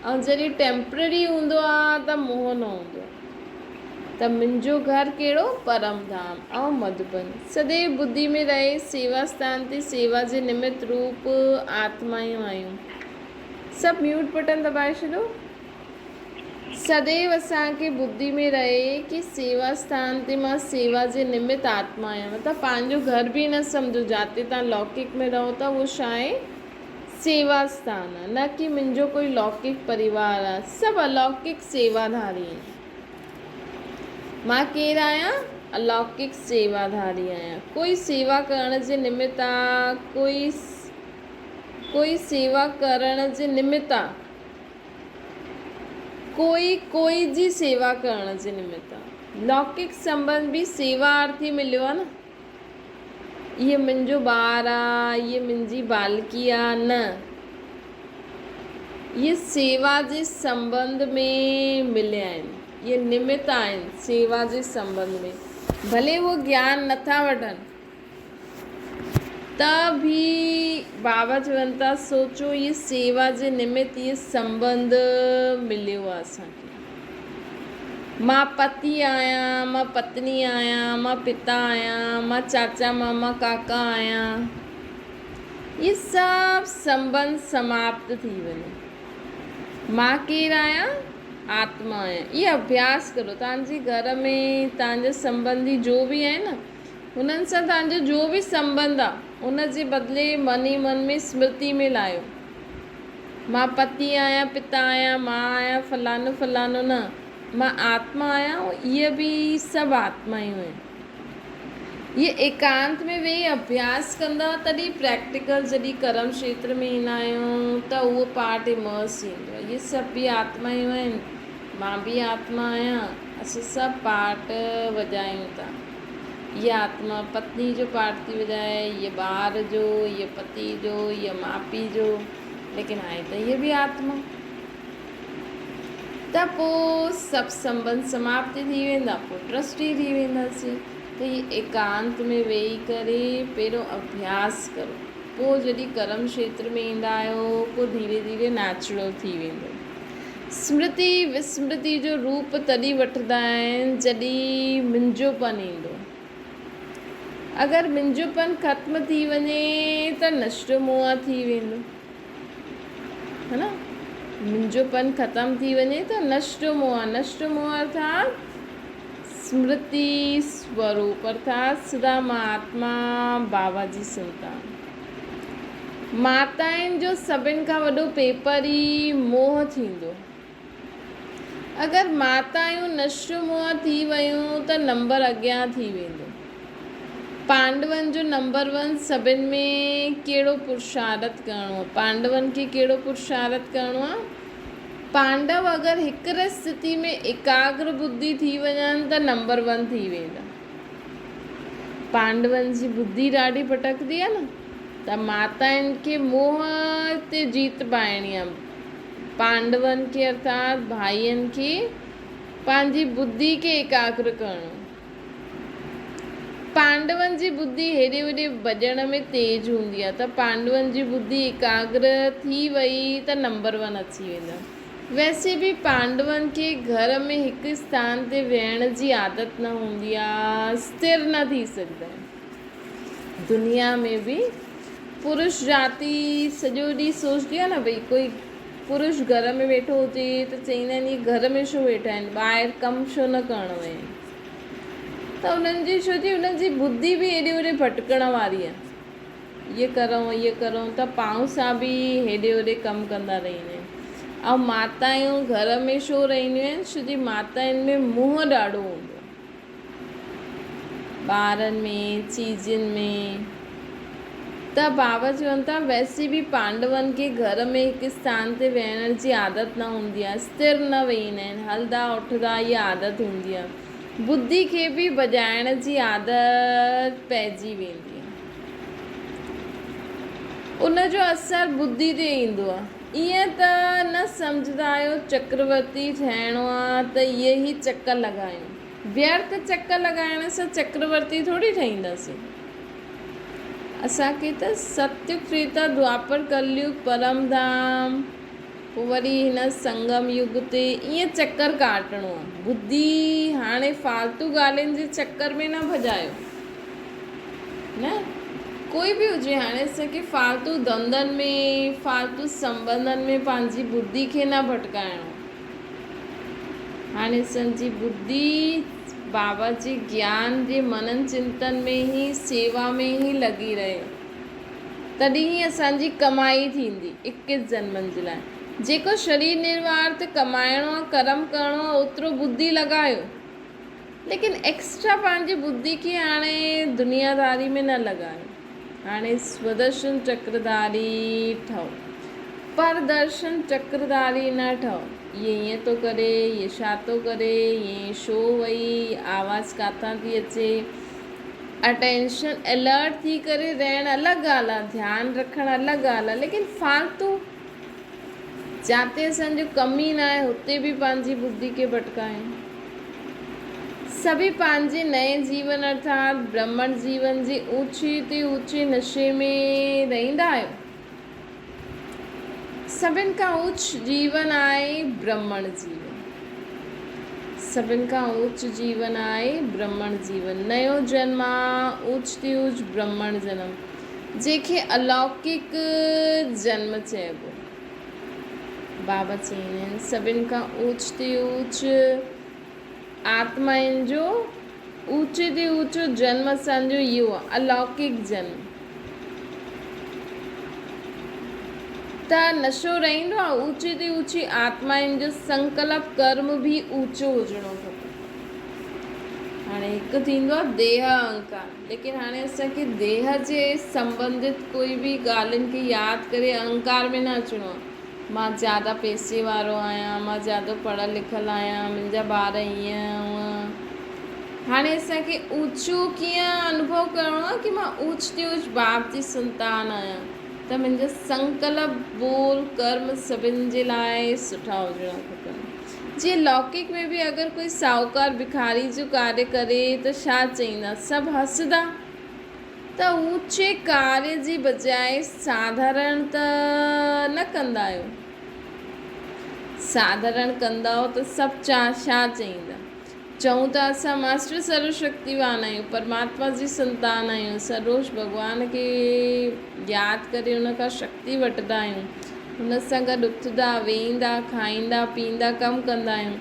ऐं जॾहिं टेम्पररी हूंदो आहे त मोह न हूंदो। त मुंहिंजो घर कहिड़ो? परमधाम ऐं मधुबन। सदैव बुद्धि में रहे, सेवा स्थान ते सेवा जे निमित्त रूप आत्मायूं आहियूं। सभु म्यूट बटन दबाए छॾो। सदैव असांखे बुद्धि में रहे कि सेवा स्थान ते मां सेवा जे निमित्त आत्मा आहियां। मतिलबु पंहिंजो घर बि न सम्झो, जाते तव्हां लौकिक में रहो था उहो छा आहे? सेवा स्थान आहे, न कि मुंहिंजो कोई लौकिक परिवार आहे। सभु अलौकिक सेवाधारी आहिनि। मां केरु आहियां? अलौकिक सेवाधारी आहियां। कोई सेवा करण जे निमित्त आहे, कोई सेवा करण जे निमित्त आहे, कोई जी सेवा करण जे निमित्त आहे। लौकिक संबंध बि सेवार्थी मिलियो आहे न। इहे मुंहिंजो ॿारु आहे, इहे मुंहिंजी बालकी आहे, न। इहे सेवा जे संबंध में मिलिया आहिनि, इहे निमित्त आहिनि सेवा जे संबंध में। भले उहो ज्ञान नथा वठनि त बि बाबा चवनि था सोचो इहे सेवा जे निमित्त इहे संबंध मिलियो आहे असांखे। मां पति आहियां, मां पत्नी आहियां, मां पिता आहियां, मां चाचा मामा काका आहियां। इहे सभु संबंध समाप्त थी वञे। मां केरु आहियां? आत्मा आहियां। इहे अभ्यास करो। तव्हांजे घर में तव्हांजा संबंधी जो बि आहिनि न, हुननि सां तव्हांजो जो बि संबंध आहे उन जे बदिले मन ई मन में स्मृति में लायो। मां पति आहियां, पिता आहियां, मां आहियां फलानो फलानो, न। मां आत्मा आहियां ऐं इहे बि सभु आत्मायूं आहिनि। ये एकांत में वेही अभ्यास कंदा तॾहिं प्रैक्टिकल जॾहिं कर्म क्षेत्र में ईंदा आहियूं त उहो पार्ट इमर्स थींदो आहे। ये सभु बि आत्मायूं आहिनि, मां बि आत्मा आहियां, असां सभु पार्ट वॼायूं था। ये आत्मा पत्नी जो पार्ट थी वॼाए, ये ॿार जो, ये पति जो, ये माउ पीउ जो, लेकिन आहे त ये बि आत्मा। त पोइ सभु संबंध समाप्त थी वेंदा, पोइ ट्रस्टी थी वेंदासीं। त ये एकांत में वेही करे पहिरियों अभ्यास करो, पोइ जॾहिं कर्म क्षेत्र में ईंदा आहियो पोइ धीरे धीरे नेचुरल थी वेंदो। स्मृति विस्मृति जो रूप तॾहिं वठंदा आहिनि जॾहिं मुंहिंजोपन ईंदो। अगरि मुंहिंजोपन ख़त्म थी वञे त नष्ट मोह थी वेंदो, है न। मुंहिंजोपन ख़त्म थी वञे त नष्ट मोह अर्थात स्मृति स्वरूप अर्थात सदा महात्मा बाबा जी संतान। माताउनि जो सभिनि खां वॾो पेपर ई मोह थींदो। अगरि माताऊं नष्ट मोह थी वियूं त नंबर अॻियां थी वेंदो। पांडवनि जो नंबर 1 सभिनि में कहिड़ो पुरुषार्थ करिणो आहे। पांडवनि खे कहिड़ो पुरुषार्थ करिणो आहे। पांडव अगरि हिकु स्थिति में एकाग्र बुद्धि थी वञनि त नंबर 1 थी वेंदा। पांडवनि जी बुद्धि ॾाढी भटकदी आहे न, त माताउनि खे मोह ते जीत पाइणी आहे। पांडवनि खे अर्थात भाइयुनि खे पंहिंजी बुद्धि खे एकाग्र करिणो। पांडवनि जी बुद्धि हेॾे होॾे भॼण में तेज हूंदी आहे, त पांडवनि जी बुद्धि एकाग्र थी वई त नंबर 1 अची वेंदा। वैसे भी पांडवनि खे घर में हिकु स्थान ते वेहण जी आदत न हूंदी आहे, स्थिर न थी सघंदा आहिनि। दुनिया में भी पुरुष जाति सॼो ॾींहुं सोचदी आहे न, भई कोई पुरुष घर में वेठो हुजे त चईंदा आहिनि इहे घर में छो वेठा आहिनि, ॿाहिरि कमु छो न करणो आहे। त उन्हनि जी छोजी उन्हनि जी बुद्धि बि हेॾे होॾे भटकण वारी आहे। ये करूं त पाऊं सां बि हेॾे होॾे कमु कंदा रहंदा आहिनि। ऐं माताऊं घर में छो रहंदियूं आहिनि, छोजी माताउनि में मोह ॾाढो हूंदो आहे, ॿारनि में चीज़ुनि में। त बाबा चवनि था वैसे बि पांडवनि खे घर में हिकु स्थान ते वेहण जी आदत न हूंदी आहे, स्थिर न वेहींदा आहिनि, हलंदा उथंदा इहा आदत हूंदी आहे। बुद्धि खे बि भॼाइण जी आदत पइजी वेंदी आहे, उनजो असरु बुद्धि ते ईंदो आहे। ईअं त न सम्झंदा आहियो चक्रवर्ती ठहिणो आहे त इहे ई चकर लॻायूं। व्यर्थ चकर लॻाइण सां चक्रवर्ती थोरी ठहींदासीं। असांखे त सत्य त्रेता द्वापर कलयुग परम धाम, पोइ वरी हिन संगम युग ते ईअं चकर काटणो आहे। बुद्धि हाणे फालतू ॻाल्हियुनि जे चकर में न भॼायो न, कोई बि हुजे। हाणे असांखे फालतू धंधनि में फालतू संबंधनि में पंहिंजी बुद्धि खे न भटकाइणो। हाणे असांजी बुद्धि बाबा जे ज्ञान जे मनन चिंतन में ई सेवा में ई लॻी रहे, तॾहिं ई असांजी कमाई थींदी 21 जन्मनि जे लाइ। जेको शरीर निर्वाह ते कमाइणो आहे, कर्म करिणो आहे, ओतिरो बुद्धि लॻायो, लेकिन एक्स्ट्रा पंहिंजी बुद्धि खे हाणे दुनियादारी में न लॻायो। हाणे स्वदर्शन चक्रधारी ठहो, परदर्शन चक्रधारी न ठहो। ये ईअं थो करे, ये छा थो करे, ये छो वई, आवाज़ किथां थी अचे। अटेंशन अलर्ट थी करे रहणु अलॻि ॻाल्हि आहे, ध्यानु रखणु अलॻि ॻाल्हि आहे, लेकिन फालतू जिते असांजो कमु ई न आहे हुते बि पंहिंजी बुद्धि खे भटकायूं। सभी पंहिंजे नए जीवन अर्थात ब्रह्मण जीवन जे ऊचे ते ऊचे नशे में रहंदा आहियो। सभिनि खां उच्च जीवन आहे ब्रह्मण जीवन, सभिनि खां उच्च जीवन आहे ब्रह्मण जीवन। नयो जन्म आहे उच्च ते उच्च ब्रह्मण जनम, जंहिंखे अलौकिक जन्म चइबो। बाबा चवंदा आहिनि सभिनि खां उच्च ते उच्च आत्माउनि जो ऊचे ते ऊचो जन्म असांजो इहो आहे, अलौकिक जन्म। त नशो रहंदो आहे। ऊची ते ऊची आत्माउनि जो संकल्प कर्म बि ऊचो हुजिणो खपे। हाणे हिकु थींदो आहे देह अहंकार, लेकिन हाणे असांखे देह जे संबंधित कोई बि ॻाल्हियुनि खे यादि करे अहंकार में न अचिणो आहे। मां ज़्यादा पैसे वारो आहियां, मां ज़्यादा पढ़ियलु लिखियलु आहियां, मुंहिंजा ॿार ईअं हूअं। हाणे असांखे ऊचो कीअं अनुभव करिणो आहे कि मां ऊच ते ऊच बाप जी संतान आहियां, त मुंहिंजा संकल्प बोल कर्म सभिनि जे लाइ सुठा हुजणा खपनि। जीअं लौकिक में बि अगरि कोई साहूकार भिखारी जो कार्य करे त छा चईंदा, सभु हसंदा। त ऊचे कार्य जी बजाए साधारण त न कंदा आहियो। साधारण कंदा हो त सभु छा चईंदा, चऊं त असां मास्टर सर्वशक्तिवान आहियूं, परमात्मा जी संतान आहियूं, सरोज भॻवान खे यादि करे हुन खां शक्ति वठंदा आहियूं, हुन सां गॾु उथंदा वेहींदा खाईंदा पीअंदा कमु कंदा आहियूं।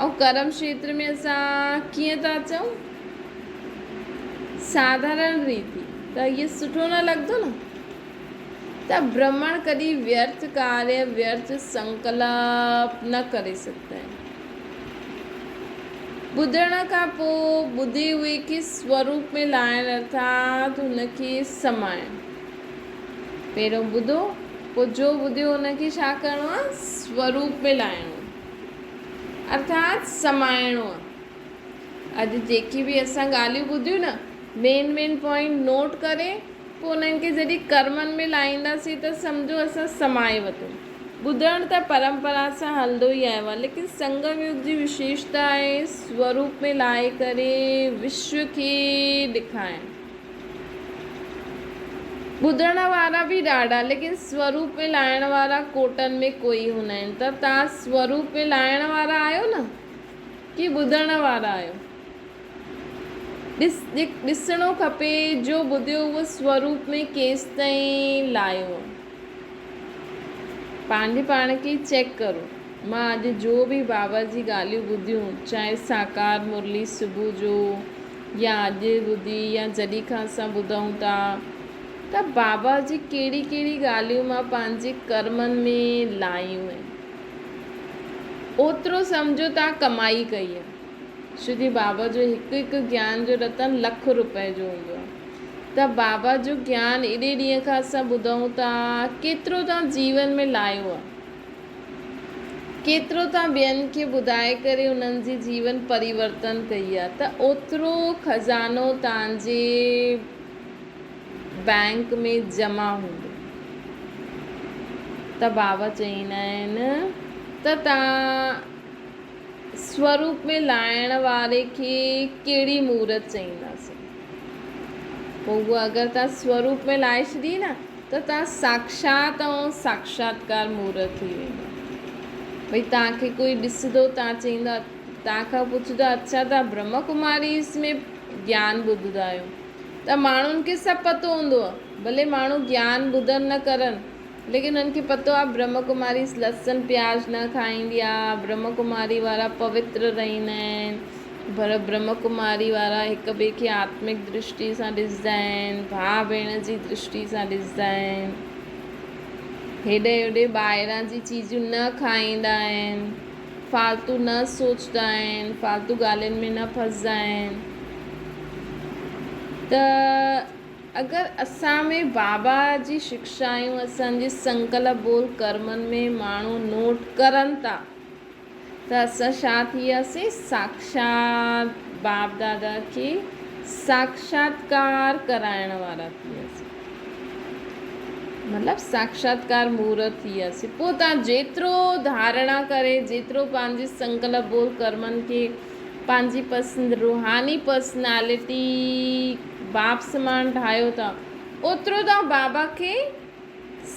ऐं कर्म क्षेत्र में असां कीअं था चऊं, साधारण रीति, त इहो सुठो न लॻंदो न। त ब्राह्मण कॾहिं व्यर्थ कार्य व्यर्थ संकल्प न करे सघंदा आहिनि। ॿुधण खां पोइ ॿुधे हुए खे स्वरूप में लाइणु अर्थात हुनखे समाइणु। पहिरियों ॿुधो, पोइ जो ॿुधियो हुनखे छा करिणो आहे, स्वरूप में लाइणो अर्थात समाइणो आहे। अॼु जेकी बि असां ॻाल्हियूं ॿुधियूं न, मेन पॉइंट नोट करे पोइ उन्हनि खे जॾहिं कर्मनि में लाईंदासीं त सम्झो असां समाए वठूं। ॿुधण त परंपरा सां हलंदो ई आयो आहे, लेकिन संगम युग जी विशेषता आहे स्वरूप में लाहे करे विश्व खे ॾेखारणु। ॿुधण वारा बि ॾाढा, लेकिन स्वरूप में लाइण वारा कोटनि में कोई हूंदा आहिनि। त तव्हां स्वरूप में लाइण वारा आहियो न कि ॿुधण वारा आहियो? ॾिसणो खपे जो ॿुधियो उहो स्वरूप में केसि ताईं लायो। पंहिंजे पाण खे चेक करो। मां अॼु जो बि बाबा जी ॻाल्हियूं ॿुधियूं, चाहे साकार मुरली सुबुह जो या अॼु ॿुधी या जॾहिं खां असां ॿुधूं था, त बाबा जी कहिड़ी कहिड़ी ॻाल्हियूं मां पंहिंजे कर्मनि में लायूं आहिनि, ओतिरो सम्झो तव्हां कमाई कई आहे। छो जी बाबा जो हिकु हिकु ज्ञान जो रतन लख रुपए जो हूंदो आहे। त बाबा जो ज्ञान एॾे ॾींहं खां असां ॿुधूं था, केतिरो तव्हां जीवन में लायो आहे, केतिरो तव्हां ॿियनि खे ॿुधाए करे उन्हनि जी जीवन परिवर्तन कई आहे, त ओतिरो खज़ानो तव्हांजे बैंक में जमा हूंदो। त बाबा चईंदा आहिनि त तव्हां स्वरूप में लाइण वारे खे कहिड़ी मूर्त चईंदासीं। पोइ उहा अगरि तव्हां स्वरूप में लाए छॾी न, त तव्हां साक्षात ऐं साक्षात्कार मूर्त थी वेंदा। भई तव्हांखे कोई ॾिसंदो, तव्हां चईंदा, तव्हांखां पुछंदा, अच्छा तव्हां ब्रह्म कुमारीस में ज्ञान ॿुधंदा आहियो? त माण्हुनि खे सभु पतो हूंदो आहे, भले माण्हू ज्ञान ॿुधनि न करनि, लेकिन उन्हनि खे पतो आहे ब्रह्म कुमारी लहसुन प्याज न खाईंदी आहे, ब्रह्म कुमारी वारा पवित्र रहंदा आहिनि, पर ब्रह्म कुमारी वारा हिक ॿिए खे आत्मिक दृष्टि सां ॾिसंदा आहिनि, भाउ भेण जी दृष्टि सां ॾिसंदा आहिनि, हेॾे होॾे ॿाहिरां जी चीजूं न खाईंदा आहिनि, फालतू न सोचंदा आहिनि, फालतू ॻाल्हियुनि में न फंसदा आहिनि। त अगरि असां में बाबा जी शिक्षायूं असांजे संकल्प बोल कर्मनि में माण्हू नोट करनि था, त असां छा थी वियासीं, साक्षात बाप दादा खे साक्षात्कार कराइण वारा थी वियासीं, मतिलबु साक्षात्कार मूर्त थी वियासीं। पोइ तव्हां जेतिरो धारणा करे, जेतिरो पंहिंजे संकल्प बोल कर्मनि खे पंहिंजी रूहानी पर्सनैलिटी बाप समान ठाहियो था, ओतिरो तव्हां बाबा खे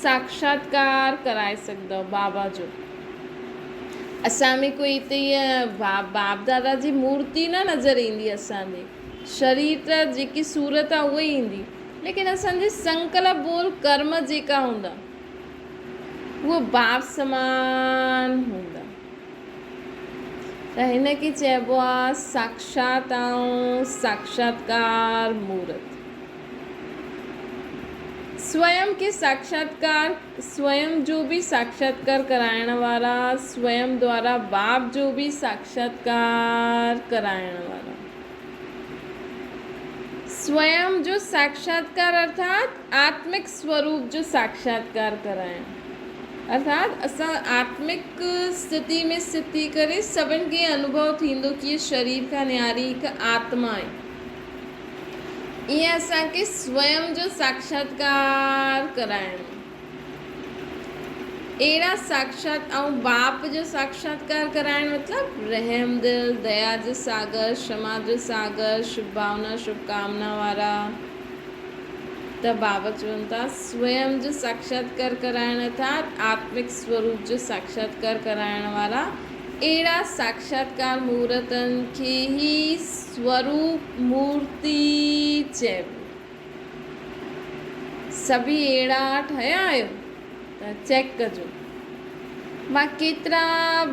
साक्षात्कार कराए सघंदव। बाबा जो असां में कोई हिते ईअं बाप दादा जी मूर्ति न नज़र ईंदी, असांजे शरीर त जेकी सूरत आहे उहा ई ईंदी, लेकिन असांजे संकल्प बोल कर्म जेका हूंदा उहो बाप समान हूंदा। त हिन खे चइबो आहे साक्षात ऐं साक्षात्कार मूर्त। स्वयं के साक्षात्कार, स्वयं जो भी साक्षात्कार कराइण वारा, स्वयं द्वारा बाप जो भी साक्षात्कार कराइण वारा, स्वयं जो साक्षात्कार अर्थात आत्मिक स्वरूप जो साक्षात्कार कराइण, अर्थात असां आत्मिक स्थिति में स्थिति करे सभिनि खे अनुभव थींदो कि ये शरीर खां न्यारी हिकु आत्मा आहे। ईअं असांखे स्वयं जो साक्षात्कार कराइणो। अहिड़ा साक्षात ऐं बाप जो साक्षात्कार कराइण मतिलबु रहम दिल, दया जो सागर, क्षमा जो सागर, शुभ भावना शुभकामना वारा। त बाबा चवनि था स्वयं जो साक्षात्कार कराइण अर्थात आत्मिक स्वरूप जो साक्षात्कार कराइण वारा अहिड़ा साक्षात्कार मूर्तनि खे ई स्वरूप मूर्ति चइबो। सभी अहिड़ा ठहिया आहियो त चेक कजो मां केतिरा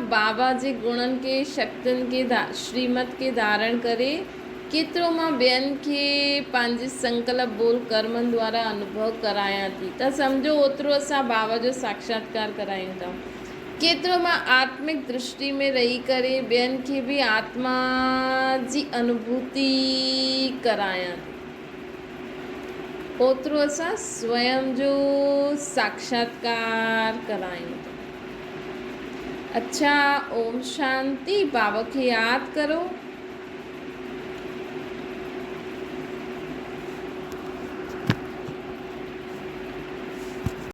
बाबा जे गुणनि खे, शक्तियुनि खे, श्रीमत खे धारण करे केतिरो मां ॿियनि खे पंहिंजे संकल्प बोल कर्मनि द्वारा अनुभव करायां थी। त सम्झो ओतिरो असां बाबा जो साक्षात्कार करायूं था। केतिरो मां आत्मिक दृष्टि में रही करे ॿियनि खे बि आत्मा जी अनुभूति करायां थी। ओतिरो असां स्वयं जो साक्षात्कार करायूं था। अच्छा, ओम शांति। बाबा खे यादि करो।